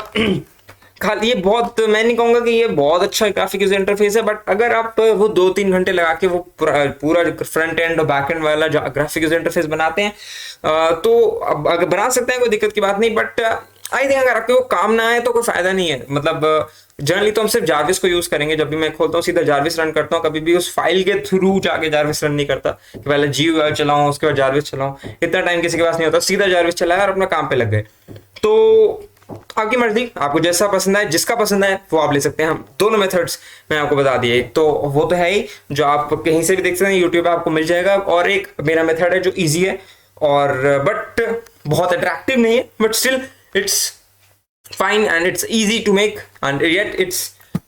खाली ये बहुत, मैं नहीं कहूंगा कि ये बहुत अच्छा ग्राफिक यूजर इंटरफेस है, बट अगर आप वो 2-3 घंटे लगा के वो पूरा फ्रंट एंड और बैक एंड वाला जो ग्राफिक यूजर इंटरफेस बनाते हैं, तो अब अगर बना सकते हैं, कोई दिक्कत की बात नहीं। बट आई थिंक अगर आपको काम ना आए तो कोई फायदा नहीं है। मतलब जनरली तो हम सिर्फ जारविस को यूज करेंगे। जब भी मैं खोलता हूँ सीधा जारविस रन करता हूँ, कभी भी उस फाइल के थ्रू जाके जारविस रन नहीं करता कि पहले GUI चलाऊं उसके बाद जारविस चलाऊं। इतना टाइम किसी के पास नहीं होता, सीधा जारविस चलाया और अपना काम पे लग गए। तो आपकी मर्जी, आपको जैसा पसंद है, जिसका पसंद है वो आप ले सकते हैं। हम दोनों मेथड्स मैंने आपको बता दिए। तो वो तो है ही, जो आप कहीं से भी देख सकते हैं, यूट्यूब पे आपको मिल जाएगा। और एक मेरा मेथड है जो ईजी है और बट बहुत अट्रैक्टिव नहीं है, but still it's fine and it's easy to make and yet it's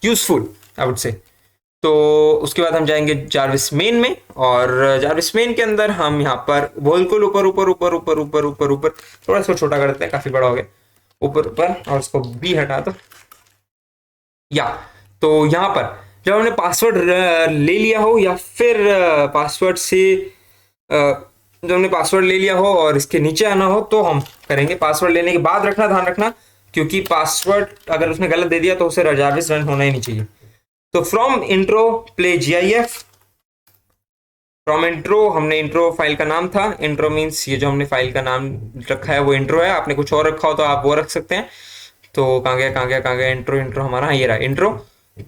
useful I would say। तो उसके बाद हम जाएंगे जारविस मेन में, और जारविस मेन के अंदर हम यहाँ पर बिल्कुल ऊपर ऊपर ऊपर ऊपर ऊपर ऊपर ऊपर थोड़ा सा छोटा कर देते हैं, काफी बड़ा हो गया, ऊपर ऊपर, और उसको भी हटा दो या। तो यहाँ पर जब हमने पासवर्ड ले लिया हो या फिर पासवर्ड से जब हमने पासवर्ड ले लिया हो और इसके नीचे आना हो, तो हम करेंगे पासवर्ड लेने के बाद रखना, ध्यान रखना, क्योंकि पासवर्ड अगर उसने गलत दे दिया तो उसे जारविस रन होना ही नहीं चाहिए। तो from intro play GIF, from intro, हमने इंट्रो फाइल का नाम था, इंट्रो मींस ये जो हमने फाइल का नाम रखा है वो इंट्रो है। आपने कुछ और रखा हो तो आप वो रख सकते हैं। तो कहाँ गया इंट्रो हमारा, ये रहा इंट्रो।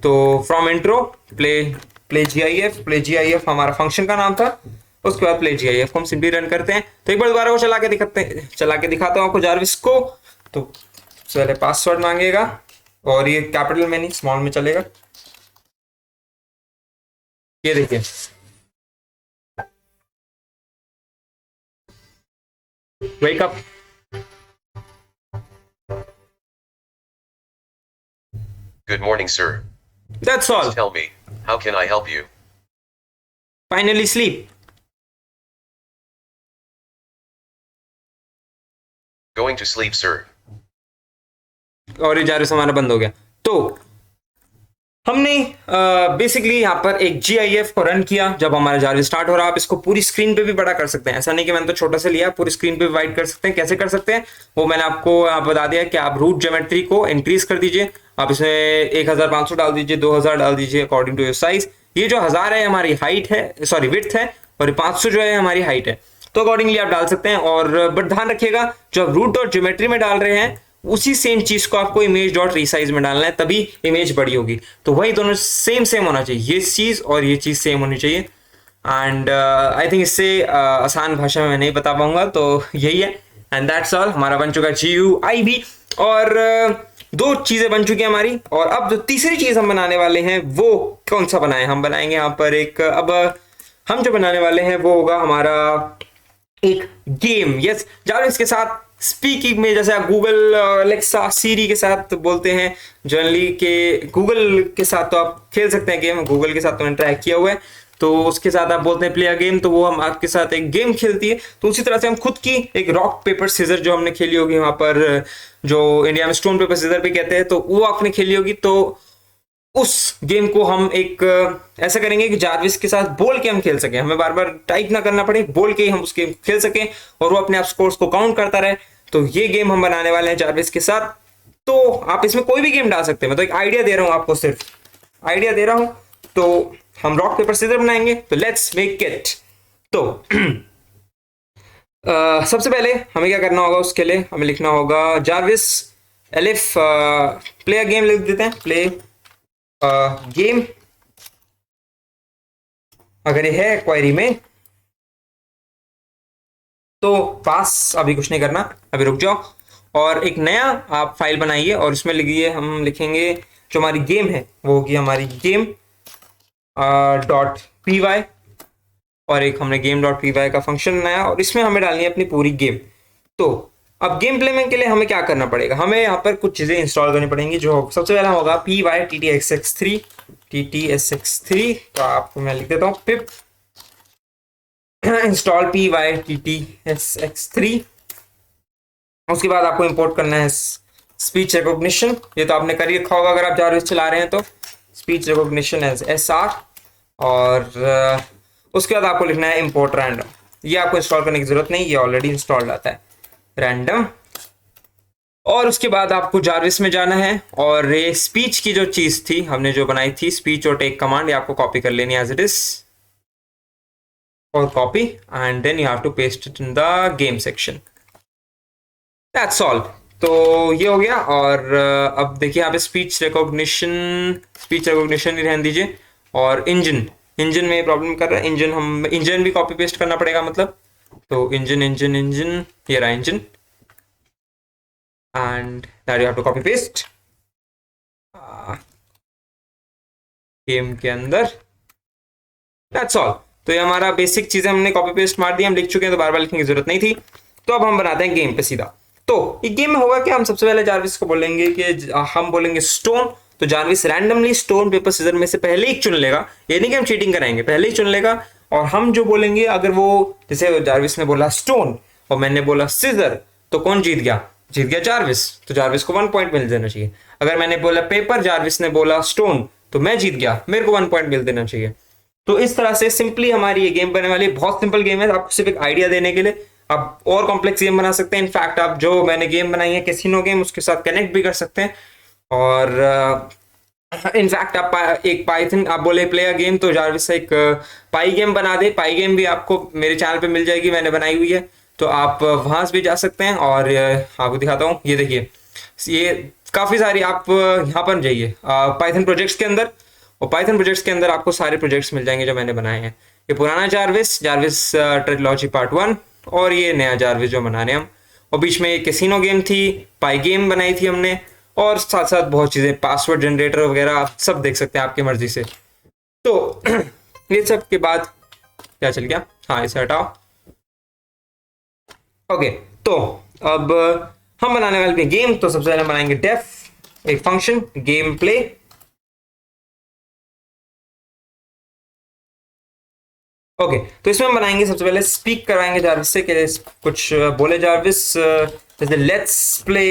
तो फ्रॉम इंट्रो प्ले GIF हमारा फंक्शन का नाम था। उसके बाद प्ले GIF को हम सिंपली रन करते हैं। तो एक बार दोबारा वो चला के दिखाता हूँ आपको जारविस को। तो पहले पासवर्ड मांगेगा और ये कैपिटल में नहीं स्मॉल में चलेगा। ये देखिए, wake up. Good morning, sir. That's all. Tell me, how can I help you? Finally sleep. Going to sleep, sir. और ये जारविस हमारा बंद हो गया। तो हमने बेसिकली यहाँ पर एक GIF को रन किया जब हमारा जारविस स्टार्ट हो रहा। आप इसको पूरी स्क्रीन पे भी बड़ा कर सकते हैं, ऐसा नहीं कि मैंने तो छोटा सा लिया, पूरी स्क्रीन पे भी वाइड कर सकते हैं। कैसे कर सकते हैं वो मैंने आपको बता दिया कि आप रूट ज्योमेट्री को इंक्रीज कर दीजिए। आप इसमें 1500 डाल दीजिए, 2000 डाल दीजिए अकॉर्डिंग टू योर साइज। ये जो 1000 है हमारी हाइट है, सॉरी विड्थ है, और 500 जो है हमारी हाइट है। तो अकॉर्डिंगली आप डाल सकते हैं। और बट ध्यान रखिएगा, जो आप रूट और ज्योमेट्री में डाल रहे हैं उसी सेम चीज को आपको इमेज डॉट रीसाइज में डालना है, तभी इमेज बड़ी होगी। तो वही दोनों सेम होना चाहिए, ये चीज और ये चीज सेम होनी चाहिए। एंड आई थिंक इससे आसान भाषा में मैं नहीं बता पाऊंगा, तो यही है। एंड दैट्स ऑल, हमारा बन चुका GUI भी। और दो चीजें बन चुकी हैं हमारी, और अब जो तीसरी चीज हम बनाने वाले हैं वो कौन सा बनाए, हम बनाएंगे यहाँ पर एक, अब हम जो बनाने वाले हैं वो होगा हमारा एक गेम। यस, जावा इसके साथ स्पीकिंग में, जैसे आप गूगल, अलेक्सा, सीरी के साथ बोलते हैं जनरली, के गूगल के साथ तो आप खेल सकते हैं गेम, गूगल के साथ तो मैंने ट्राई किया हुआ है, तो उसके साथ आप बोलते हैं प्ले अ गेम, तो वो हम आपके साथ एक गेम खेलती है। तो उसी तरह से हम खुद की एक रॉक पेपर सीजर जो हमने खेली होगी वहां पर, जो इंडिया में स्टोन पेपर सीजर भी कहते हैं, तो वो आपने खेली होगी। तो उस गेम को हम एक ऐसा करेंगे कि जारविस के साथ बोल के हम खेल सकें, हमें बार बार टाइप ना करना पड़े, बोल के ही हम उस गेम को खेल सकें और वो अपने आप स्कोर्स को काउंट करता रहे। तो ये गेम हम बनाने वाले हैं जारविस के साथ। तो आप इसमें कोई भी गेम डाल सकते हैं, मैं तो एक आइडिया दे रहा हूं आपको, सिर्फ आइडिया दे रहा हूं। तो हम रॉक पेपर सीजर बनाएंगे, तो लेट्स मेक इट। तो सबसे पहले हमें क्या करना होगा, उसके लिए हमें लिखना होगा Jarvis elif play a game लिख देते हैं, प्ले गेम। अगर ये है क्वेरी में तो पास, अभी कुछ नहीं करना, अभी रुक जाओ और एक नया आप फाइल बनाइए और इसमें लिखिए, हम लिखेंगे जो हमारी गेम है वो होगी हमारी गेम डॉट पी वाई, और एक हमने गेम डॉट पी वाई का फंक्शन बनाया और इसमें हमें डालनी है अपनी पूरी गेम। तो अब गेम प्ले में के लिए हमें क्या करना पड़ेगा, हमें यहाँ पर कुछ चीजें इंस्टॉल करनी पड़ेंगी। जो सबसे पहला होगा P Y T T X X three, T T S X three, तो आपको मैं लिख देता हूँ pip install P Y T T S X three. उसके बाद आपको इंपोर्ट करना है स्पीच रिकॉग्निशन, ये तो आपने कर ही रखा होगा अगर आप जारविस चला रहे हैं तो, speech recognition as S R. और उसके बाद आपको लिखना है इंपोर्ट रैंडम, ये आपको इंस्टॉल करने की जरूरत नहीं, ये ऑलरेडी इंस्टॉल्ड आता है रैंडम। और उसके बाद आपको जारविस में जाना है और ये स्पीच की जो चीज थी हमने जो बनाई थी, स्पीच और टेक कमांड, ये आपको कॉपी कर लेनी है एज इट इज, और copy, and then you have to paste it in the game section. That's all. तो ये हो गया। और अब देखिए यहाँ पे स्पीच रिकॉग्निशन ही रहने दीजिए, और इंजन में प्रॉब्लम कर रहा है, इंजन भी कॉपी पेस्ट करना पड़ेगा मतलब। तो इंजन ये रहा engine, and that you have to copy paste game के अंदर। That's all. तो ये हमारा बेसिक चीजें हमने कॉपी पेस्ट मार दी, हम लिख चुके हैं तो बार बार लिखने की जरूरत नहीं थी। तो अब हम बनाते हैं गेम पे सीधा। तो ये गेम में होगा कि हम सबसे पहले जारविस को बोलेंगे कि हम बोलेंगे स्टोन, तो Jarvis randomly stone paper scissor में से पहले ही चुन लेगा, ये नहीं कि हम चीटिंग कराएंगे, पहले ही चुन लेगा। और हम जो बोलेंगे, अगर वो, जैसे जारविस ने बोला स्टोन और मैंने बोला सीजर, तो कौन जीत गया? जीत गया जारविस, तो जारविस को 1 पॉइंट मिल देना चाहिए। अगर मैंने बोला पेपर, जारविस ने बोला स्टोन, तो मैं जीत गया, मेरे को 1 पॉइंट मिल देना चाहिए। तो इस तरह से सिंपली हमारी ये गेम बनने वाली है। बहुत सिंपल गेम है, आपको सिर्फ एक आइडिया देने के लिए। आप और कॉम्प्लेक्स गेम बना सकते हैं, इनफैक्ट आप जो मैंने गेम बनाई है कैसीनो गेम, उसके साथ कनेक्ट भी कर सकते हैं। और इनफैक्ट आप एक पाइथन, आप बोले प्ले अ गेम, तो जारविस से एक पाई गेम बना दे। पाई गेम भी आपको मेरे चैनल पे मिल जाएगी, मैंने बनाई हुई है, तो आप वहां से भी जा सकते हैं। और आपको दिखाता हूँ, ये देखिए, ये काफी सारी, आप यहाँ पर जाइए पाइथन प्रोजेक्ट्स के अंदर, और पाइथन प्रोजेक्ट्स के अंदर आपको सारे प्रोजेक्ट्स मिल जाएंगे जो मैंने बनाए हैं। ये पुराना जारविस ट्रिलॉजी पार्ट 1, और ये नया जारविस जो बना रहे हैं हम। और बीच में एक कैसीनो गेम थी, पाई गेम बनाई थी हमने, और साथ साथ बहुत चीजें, पासवर्ड जनरेटर वगैरह, आप सब देख सकते हैं आपकी मर्जी से। तो ये सब के बाद क्या चल गया, हाँ इसे हटाओ। ओके, तो अब हम बनाने वाले गेम, तो सबसे पहले हम बनाएंगे डेफ एक फंक्शन गेम प्ले। ओके, तो इसमें हम बनाएंगे, सबसे पहले स्पीक करवाएंगे जारविस से कि कुछ बोले जारविस, जैसे लेट्स प्ले,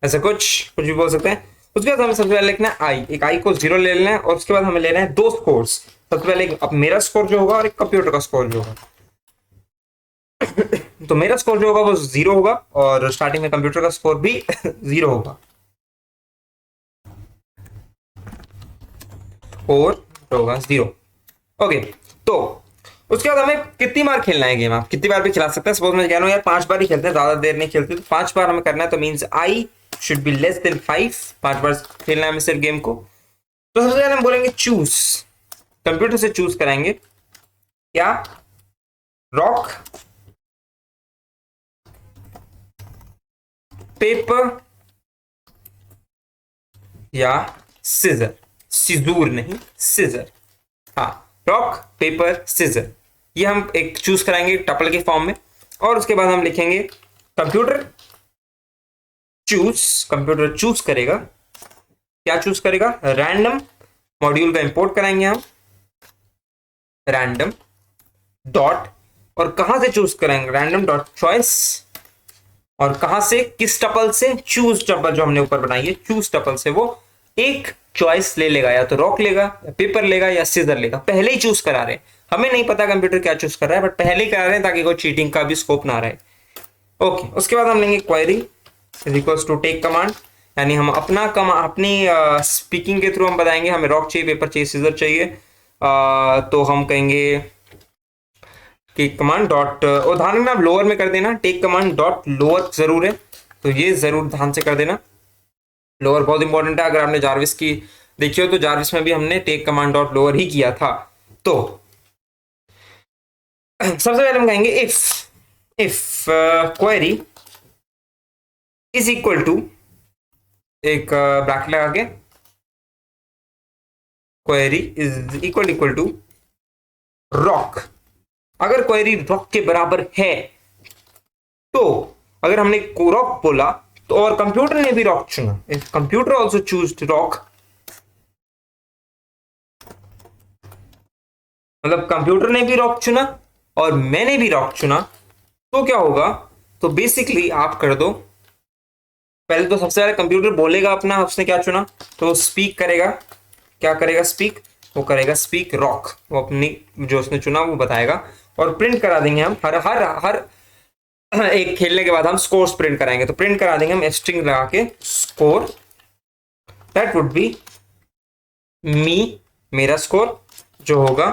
ऐसा कुछ भी बोल सकते हैं। उसके बाद हमें सबसे पहले लिखना है आई, एक आई को 0 ले लेना है, और उसके बाद हमें लेना है 2 स्कोर्स। सबसे पहले अब मेरा स्कोर जो होगा और एक कंप्यूटर का स्कोर जो होगा। तो मेरा स्कोर जो होगा वो 0 होगा, और स्टार्टिंग में कंप्यूटर का स्कोर भी 0 होगा, और होगा 0। ओके, तो उसके बाद हमें कितनी बार खेलना है गेम, आप कितनी बार भी खिला सकते हैं। सपोज मैं कह रहा हूँ यार 5 बार ही खेलते हैं, ज्यादा देर नहीं खेलते, तो 5 बार हमें करना है। तो means I should be less than 5 बार खेलना है हमें सिर्फ गेम को। तो सबसे पहले हम बोलेंगे चूज, कंप्यूटर से चूज कराएंगे क्या, रॉक पेपर या सिजर, सिजूर नहीं सिजर, हाँ रॉक पेपर सिजर, ये हम एक चूज कराएंगे टपल के फॉर्म में। और उसके बाद हम लिखेंगे कंप्यूटर चूज करेगा, क्या चूज करेगा, रैंडम मॉड्यूल का इंपोर्ट कराएंगे हम, रैंडम डॉट, और कहां से चूज करेंगे, रैंडम डॉट चॉइस, और कहां से, किस टपल से, चूज टपल जो हमने ऊपर बनाई है, चूज टपल से वो एक चॉइस ले लेगा, या तो रॉक लेगा या पेपर लेगा या सीजर लेगा। पहले ही चूज करा रहे हैं, हमें नहीं पता कंप्यूटर क्या चूज कर रहा है, बट पहले ही करा रहे हैं ताकि कोई चीटिंग का भी स्कोप ना रहे। ओके, उसके बाद हम लेंगे query is equals to take command, यानी हम अपनी स्पीकिंग के थ्रू हम बताएंगे हमें रॉक चाहिए, पेपर चाहिए, सीजर चाहिए। तो हम कहेंगे कि कमांड डॉट, उदाहरण में आप लोअर में कर देना, टेक कमांड डॉट लोअर जरूर है, तो ये जरूर ध्यान से कर देना, लोअर बहुत इंपॉर्टेंट है। अगर आपने जारविस की देखी हो तो जारविस में भी हमने टेक कमांड डॉट लोअर ही किया था। तो सबसे पहले हम कहेंगे if query is equal to, एक ब्रैकेट लगा के, query is equal to rock. अगर क्वेरी रॉक के बराबर है तो, अगर हमने रॉक बोला तो, और कंप्यूटर ने भी रॉक चुना, if computer also choose rock, मतलब कंप्यूटर ने भी रॉक चुना और मैंने भी रॉक चुना, तो क्या होगा, तो बेसिकली आप कर दो, पहले तो सबसे पहले कंप्यूटर बोलेगा अपना उसने क्या चुना, तो स्पीक करेगा, क्या करेगा, स्पीक, वो करेगा स्पीक रॉक, वो अपनी जो उसने चुना वो बताएगा, और प्रिंट करा देंगे हम हर हर हर एक खेलने के बाद हम स्कोर्स प्रिंट कराएंगे, तो प्रिंट करा देंगे हम स्ट्रिंग लगा के स्कोर, दैट वुड बी मी, मेरा स्कोर जो होगा,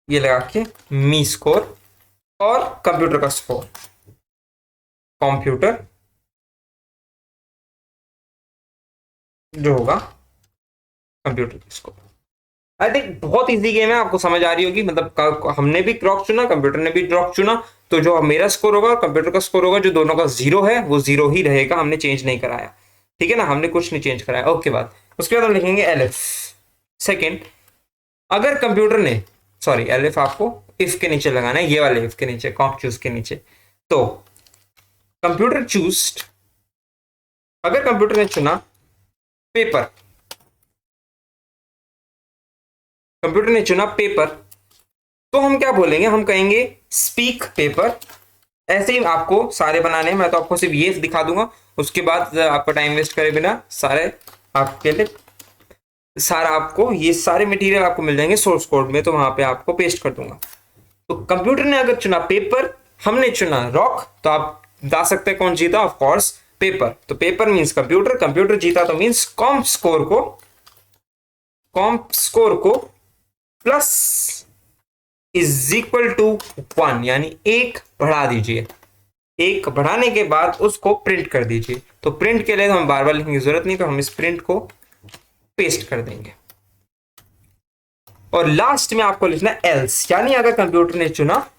ये लगा के मी स्कोर, और कंप्यूटर का स्कोर, कंप्यूटर जो होगा कंप्यूटर का स्कोर। आई थिंक बहुत इजी गेम है, आपको समझ आ रही होगी, मतलब हमने भी रॉक चुना, कंप्यूटर ने भी रॉक चुना, तो जो मेरा स्कोर होगा कंप्यूटर का स्कोर होगा, जो दोनों का जीरो है वो जीरो ही रहेगा, हमने चेंज नहीं कराया, ठीक है ना, हमने कुछ नहीं चेंज कराया। ओके बाद उसके बाद हम लिखेंगे एलएफ सेकेंड, अगर कंप्यूटर ने, सॉरी एलएफ आपको इफ के नीचे लगाना है, ये वाले इफ के नीचे, कॉम्प चूज के नीचे, तो कंप्यूटर चूज, अगर कंप्यूटर ने चुना पेपर, कंप्यूटर ने चुना पेपर, तो हम क्या बोलेंगे, हम कहेंगे स्पीक पेपर। ऐसे ही आपको सारे बनाने हैं, मैं तो आपको सिर्फ ये दिखा दूंगा, उसके बाद आपका टाइम वेस्ट करे बिना सारे आपके लिए, सारा आपको ये सारे मटेरियल आपको मिल जाएंगे सोर्स कोड में, तो वहां पे आपको पेस्ट कर दूंगा। तो कंप्यूटर ने अगर चुना पेपर, हमने चुना रॉक, तो आप बता सकते हैं कौन जीता, ऑफ कोर्स पेपर, तो पेपर मींस कंप्यूटर, कंप्यूटर जीता तो मींस कॉम्प स्कोर को प्लस इज इक्वल टू 1, यानी एक बढ़ा दीजिए, एक बढ़ाने के बाद उसको प्रिंट कर दीजिए। तो प्रिंट के लिए तो हम बार बार लिखने की जरूरत नहीं, तो हम इस प्रिंट को पेस्ट कर देंगे, और लास्ट में आपको लिखना एल्स, यानी अगर कंप्यूटर ने चुना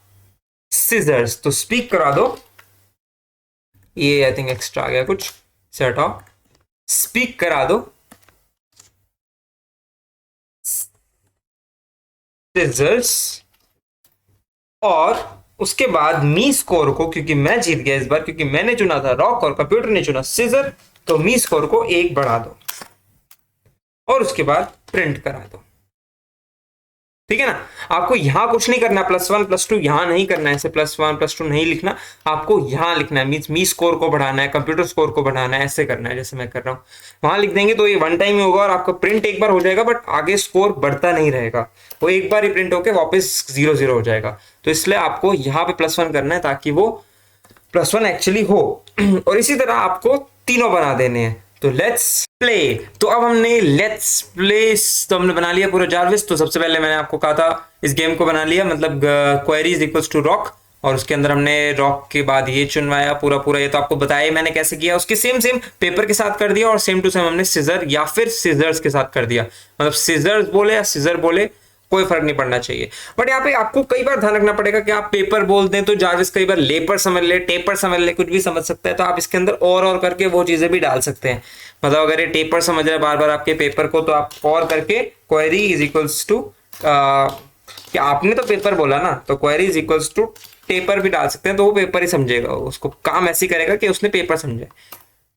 सीजर्स, तो स्पीक करा दो, ये आई थिंक एक्स्ट्रा आ गया कुछ, सेट ऑफ, स्पीक करा दो सीजर्स, और उसके बाद मी स्कोर को, क्योंकि मैं जीत गया इस बार, क्योंकि मैंने चुना था रॉक और कंप्यूटर ने चुना सीजर, तो मी स्कोर को एक बढ़ा दो, और उसके बाद प्रिंट करा दो, ठीक है ना। आपको यहां कुछ नहीं करना, +1 +2 यहां नहीं करना है, ऐसे +1 +2 नहीं लिखना, आपको यहां लिखना है, मींस मी स्कोर को बढ़ाना है, कंप्यूटर स्कोर को बढ़ाना है, ऐसे करना है जैसे मैं कर रहा हूं, वहां लिख देंगे तो ये वन टाइम ही होगा, और आपका प्रिंट एक बार हो जाएगा, बट आगे स्कोर बढ़ता नहीं रहेगा, वो एक बार ही प्रिंट होकर वापस 0-0 हो जाएगा। तो इसलिए आपको यहाँ पे +1 करना है ताकि वो +1 एक्चुअली हो, और इसी तरह आपको तीनों बना देने हैं। तो लेट्स प्ले, तो अब हमने लेट्स प्ले तो हमने बना लिया पूरा जारविस। तो सबसे पहले मैंने आपको कहा था इस गेम को बना लिया, मतलब query is equals to rock, और उसके अंदर हमने रॉक के बाद ये चुनवाया पूरा, ये तो आपको बताया मैंने कैसे किया, उसके सेम पेपर के साथ कर दिया, और सेम टू सेम हमने सीजर या फिर सीजर्स के साथ कर दिया, मतलब सीजर्स बोले या सीजर बोले कोई फर्क नहीं पड़ना चाहिए। बट यहाँ पे आपको कई बार ध्यान रखना पड़ेगा कि आप पेपर बोल दें तो जारविस कई बार लेपर समझ ले, टेपर समझ ले, कुछ भी समझ सकता है, तो आप इसके अंदर और करके वो चीजें भी डाल सकते हैं। मतलब अगर ये टेपर समझ रहा है बार बार आपके पेपर को, तो आप और करके क्वेरी इज इक्वल्स टू, कि आपने तो पेपर बोला ना, तो query is equals to paper भी डाल सकते हैं, तो वो पेपर ही समझेगा, उसको काम ऐसे करेगा कि उसने पेपर समझा।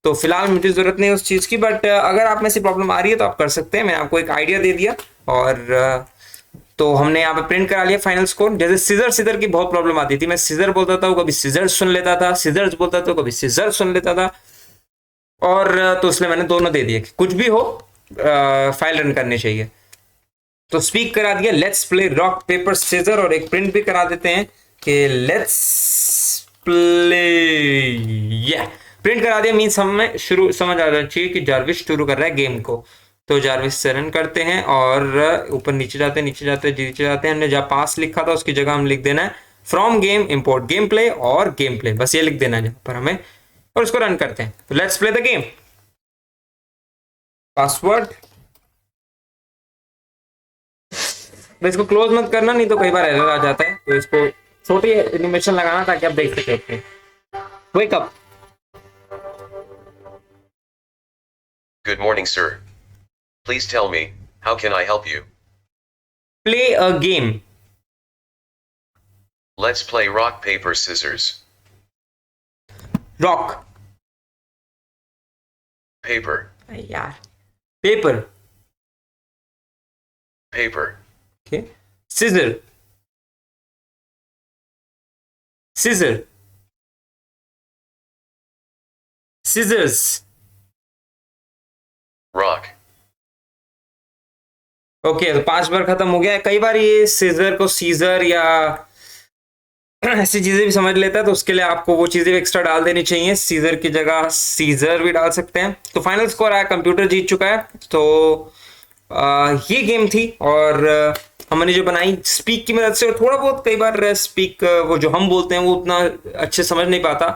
तो फिलहाल मुझे जरूरत नहीं है उस चीज की, बट अगर आप में से प्रॉब्लम आ रही है तो आप कर सकते हैं। मैंने आपको एक आइडिया दे दिया, और तो हमने यहाँ पे प्रिंट करा लिया फाइनल स्कोर। जैसे सीजर की बहुत प्रॉब्लम आती थी, मैं सीजर बोलता था, वो कभी सीजर सुन लेता था, सीजर्स बोलता था, कभी सीजर सुन लेता था, और तो इसलिए मैंने दोनों दे दिए, कुछ भी हो फाइल रन करनी चाहिए। तो स्पीक करा दिया, let's play rock paper scissor, और एक प्रिंट भी करा देते हैं कि लेट्स प्ले, या प्रिंट करा दिया। मीन्स हमें शुरू समझ आ जाना चाहिए कि जारविस शुरू कर रहा है गेम को। तो जारविस से रन करते हैं, और ऊपर नीचे जाते हैं, नीचे जाते हैं, नीचे जाते हैं। हमने जहाँ पास लिखा था उसकी जगह हम लिख देना है from game import game play और गेम प्ले, बस ये लिख देना है जहाँ पर हमें, और उसको रन करते हैं। तो let's play the game. Password, इसको क्लोज मत करना, नहीं तो कई बार एरर आ जाता है, तो इसको छोटी एनिमेशन लगाना ताकि आप देख सके। Wake up. Good morning, sir. Please tell me, how can I help you? Play a game. Let's play rock, paper, scissors. Rock, Paper, यार, paper, paper, okay, scissor, scissor, scissors, rock, okay. तो 5 बार खत्म हो गया। कई बार ये scissor को scissor या ऐसी चीजें भी समझ लेता है, तो उसके लिए आपको वो चीजें एक्स्ट्रा डाल देनी चाहिए। सीजर की जगह सीजर भी डाल सकते हैं। तो फाइनल स्कोर आया, कंप्यूटर जीत चुका है। तो ये गेम थी, और हमने जो बनाई स्पीक की मदद से, और थोड़ा बहुत कई बार स्पीक वो जो हम बोलते हैं वो उतना अच्छे समझ नहीं पाता,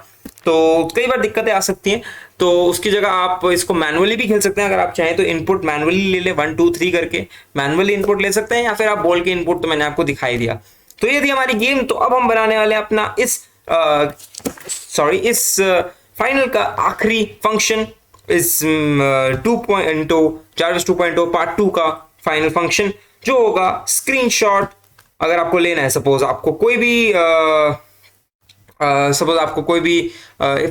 तो कई बार दिक्कतें आ सकती हैं। तो उसकी जगह आप इसको मैनुअली भी खेल सकते हैं, अगर आप चाहें तो इनपुट मैनुअली ले ले, 1 2 3 करके मैनुअली इनपुट ले सकते हैं, या फिर आप बोल के इनपुट, तो मैंने आपको दिखाई दिया। तो ये थी हमारी गेम। तो अब हम बनाने वाले हैं अपना इस फाइनल का आखिरी फंक्शन, इस 2.0 जारविस 2.0 पार्ट 2 का फाइनल फंक्शन, जो होगा स्क्रीनशॉट। अगर आपको लेना है, सपोज आपको कोई भी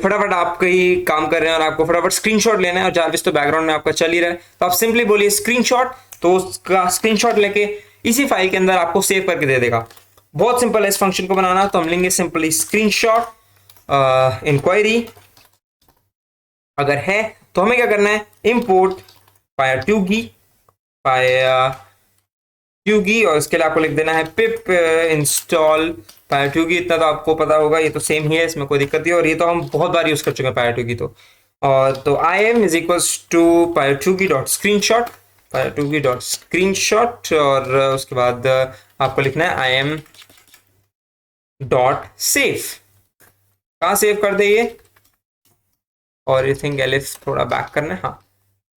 फटाफट आप कहीं काम कर रहे हैं और आपको फटाफट स्क्रीनशॉट लेना है, और जारविस तो बैकग्राउंड में आपका चल ही रहा है, तो आप सिंपली बोलिए स्क्रीनशॉट, तो उसका स्क्रीनशॉट लेके इसी फाइल के अंदर आपको सेव करके दे देगा। बहुत सिंपल है इस फंक्शन को बनाना। तो हम लेंगे सिंपली स्क्रीनशॉट इंक्वायरी, अगर है तो हमें क्या करना है, इंपोर्ट pytoogie, और इसके लिए आपको लिख देना है पिप इंस्टॉल pytoogie। इतना तो आपको पता होगा, ये तो सेम ही है, इसमें कोई दिक्कत नहीं, और ये तो हम बहुत बार यूज कर चुके हैं pytoogie। तो im is equals to pytoogie.screenshot, pytoogie.screenshot, और उसके बाद आपको लिखना है im डॉट सेव। कहाँ सेव कर दे ये, और आई थिंक एलिफ थोड़ा बैक करना है, हाँ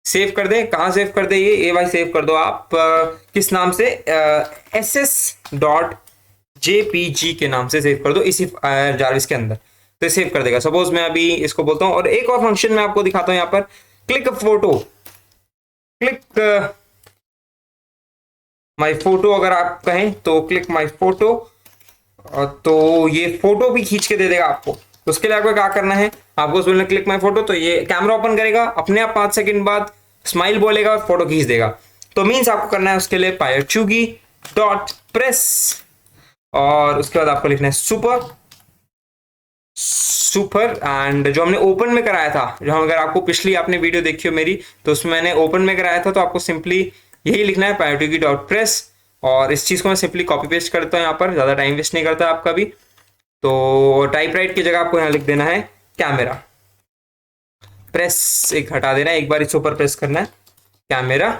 सेव कर दे। कहाँ सेव कर दे ये भाई, सेव कर दो आप किस नाम से, ss.jpg के नाम से सेव कर दो इसी जारविस के अंदर, तो ये सेव कर देगा। सपोज मैं अभी इसको बोलता हूँ, और एक और फंक्शन मैं आपको दिखाता हूँ यहाँ पर, क्लिक फोटो, क्लिक माई फोटो अगर आप कहें तो क्लिक माई फोटो, तो ये फोटो भी खींच के दे देगा आपको। तो उसके लिए आपको क्या करना है, आपको बोलना क्लिक माई फोटो, तो ये कैमरा ओपन करेगा अपने आप, 5 सेकंड बाद स्माइल बोलेगा, फोटो खींच देगा। तो मीन्स आपको करना है उसके लिए pytoogie.press, और उसके बाद आपको लिखना है सुपर एंड जो हमने ओपन में कराया था, जो हम, अगर आपको पिछली आपने वीडियो देखी हो मेरी, तो उसमें मैंने ओपन में कराया था, तो आपको सिंपली यही लिखना है pytoogie.press, और इस चीज को मैं सिंपली कॉपी पेस्ट करता हूँ यहाँ पर, ज्यादा टाइम वेस्ट नहीं करता आपका भी। तो टाइप राइट की जगह आपको यहाँ लिख देना है कैमरा, प्रेस एक हटा देना है, एक बार इस ऊपर प्रेस करना है, कैमरा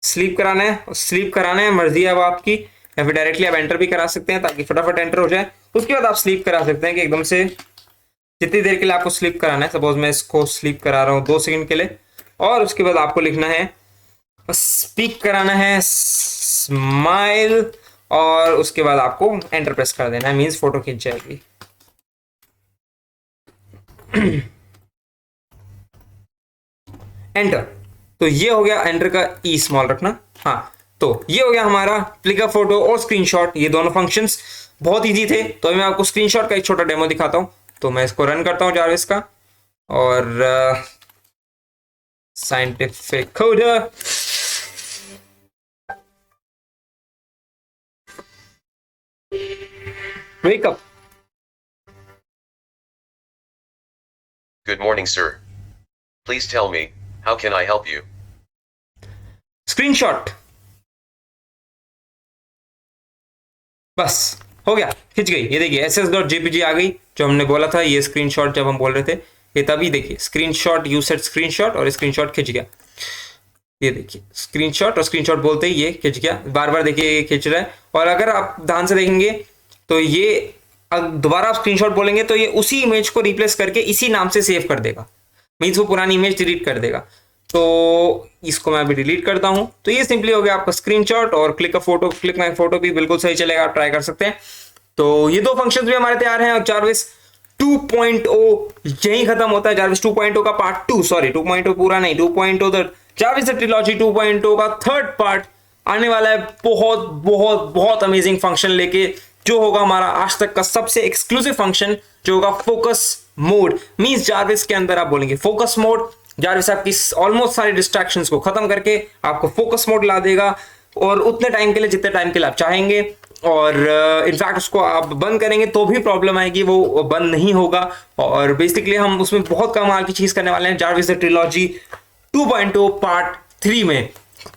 स्लीप कराना है, स्लीप कराना है मर्जी है अब आपकी, या फिर डायरेक्टली आप एंटर भी करा सकते हैं ताकि फटाफट एंटर हो जाए। उसके बाद आप स्लीप करा सकते हैं कि एकदम से जितनी देर के लिए आपको स्लीप कराना है। सपोज मैं इसको स्लीप करा रहा हूँ 2 सेकंड के लिए, और उसके बाद आपको लिखना है स्पीक कराना है स्माइल और उसके बाद आपको एंटर प्रेस कर देना है, मीन्स फोटो खींच जाएगी। एंटर। तो ये हो गया, एंटर का ई स्मॉल रखना। हाँ, तो ये हो गया हमारा क्लिक अ फोटो और स्क्रीनशॉट, ये दोनों फंक्शंस बहुत इजी थे। तो मैं आपको स्क्रीनशॉट का एक छोटा डेमो दिखाता हूं। तो मैं इसको रन करता हूं जारविस का, और scientific coder, wake up. Good morning, sir. Please tell me, how can I help you? Screenshot, बस हो गया, खिंच गई। ये देखिए ss.jpg आ गई, जो हमने बोला था ये स्क्रीनशॉट जब हम बोल रहे थे, ये तभी देखिए स्क्रीनशॉट, यू सेट स्क्रीनशॉट, और स्क्रीनशॉट खिंच गया। ये देखिए स्क्रीनशॉट और स्क्रीनशॉट बोलते ही ये खिंच गया। बार बार देखिए ये खिंच रहा है, और अगर आप ध्यान से देखेंगे तो ये दोबारा आप स्क्रीनशॉट बोलेंगे तो ये उसी इमेज को रिप्लेस करके इसी नाम से सेव कर देगा, मीन्स वो पुरानी इमेज डिलीट कर देगा। तो इसको मैं अभी डिलीट करता हूं। तो ये सिंपली हो गया आपका स्क्रीनशॉट, और click a photo, click my photo भी बिल्कुल सही चलेगा, आप ट्राई कर सकते हैं। तो ये दो फंक्शंस भी हमारे तैयार हैं। और जारविस 2.0 यही खत्म होता है। जारविस 2.0 का पार्ट 2, सॉरी 2.0 पूरा नहीं, 2.0 द जारविस द ट्रिलॉजी 2.0 का थर्ड पार्ट आने वाला है, बहुत बहुत बहुत अमेजिंग फंक्शन लेके, जो होगा हमारा आज तक का सबसे एक्सक्लूसिव फंक्शन, जो होगा फोकस मोड। मींस जारविस के अंदर आप बोलेंगे फोकस मोड, जारविस आपकी ऑलमोस्ट सारी डिस्ट्रैक्शंस को खत्म करके आपको फोकस मोड ला देगा, और उतने टाइम के लिए जितने टाइम के लिए आप चाहेंगे। और इनफैक्ट उसको आप बंद करेंगे तो भी प्रॉब्लम आएगी, वो बंद नहीं होगा। और बेसिकली हम उसमें बहुत कमाल की चीज करने वाले हैं जारविस द ट्रिलॉजी 2.0 पार्ट 3 में।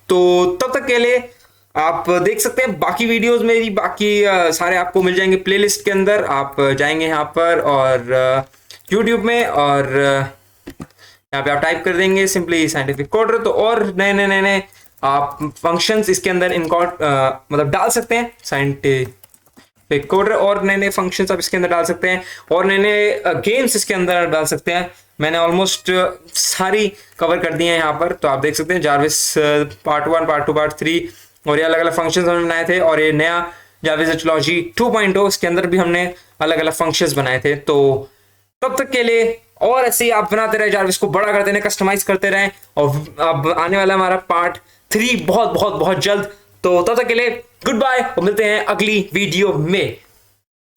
तो तब तक के लिए आप देख सकते हैं बाकी वीडियोस मेरी, बाकी सारे आपको मिल जाएंगे प्लेलिस्ट के अंदर। आप जाएंगे यहाँ पर और यूट्यूब में, और यहाँ पे आप टाइप कर देंगे सिंपली साइंटिफिक कोडर, तो और नए नए नए नए आप फंक्शंस इसके अंदर मतलब डाल सकते हैं। साइंटिफिक कोडर और नए नए फंक्शंस आप इसके अंदर डाल सकते हैं, और नए नए गेम्स इसके अंदर डाल सकते हैं। मैंने ऑलमोस्ट सारी कवर कर दी है यहाँ पर, तो आप देख सकते हैं जारविस पार्ट 1, पार्ट 2, पार्ट 3, और ये अलग अलग फंक्शंस हमने बनाए थे। और ये नया जारविस द ट्रिलॉजी 2.0, इसके अंदर भी हमने अलग अलग फंक्शंस बनाए थे। तो तब तक के लिए और ऐसे ही आप बनाते रहे, जारविस को बड़ा करते रहे, कस्टमाइज करते रहे, और अब आने वाला हमारा पार्ट 3 बहुत बहुत बहुत जल्द। तो तब तक के लिए गुड बाय, और मिलते हैं अगली वीडियो में।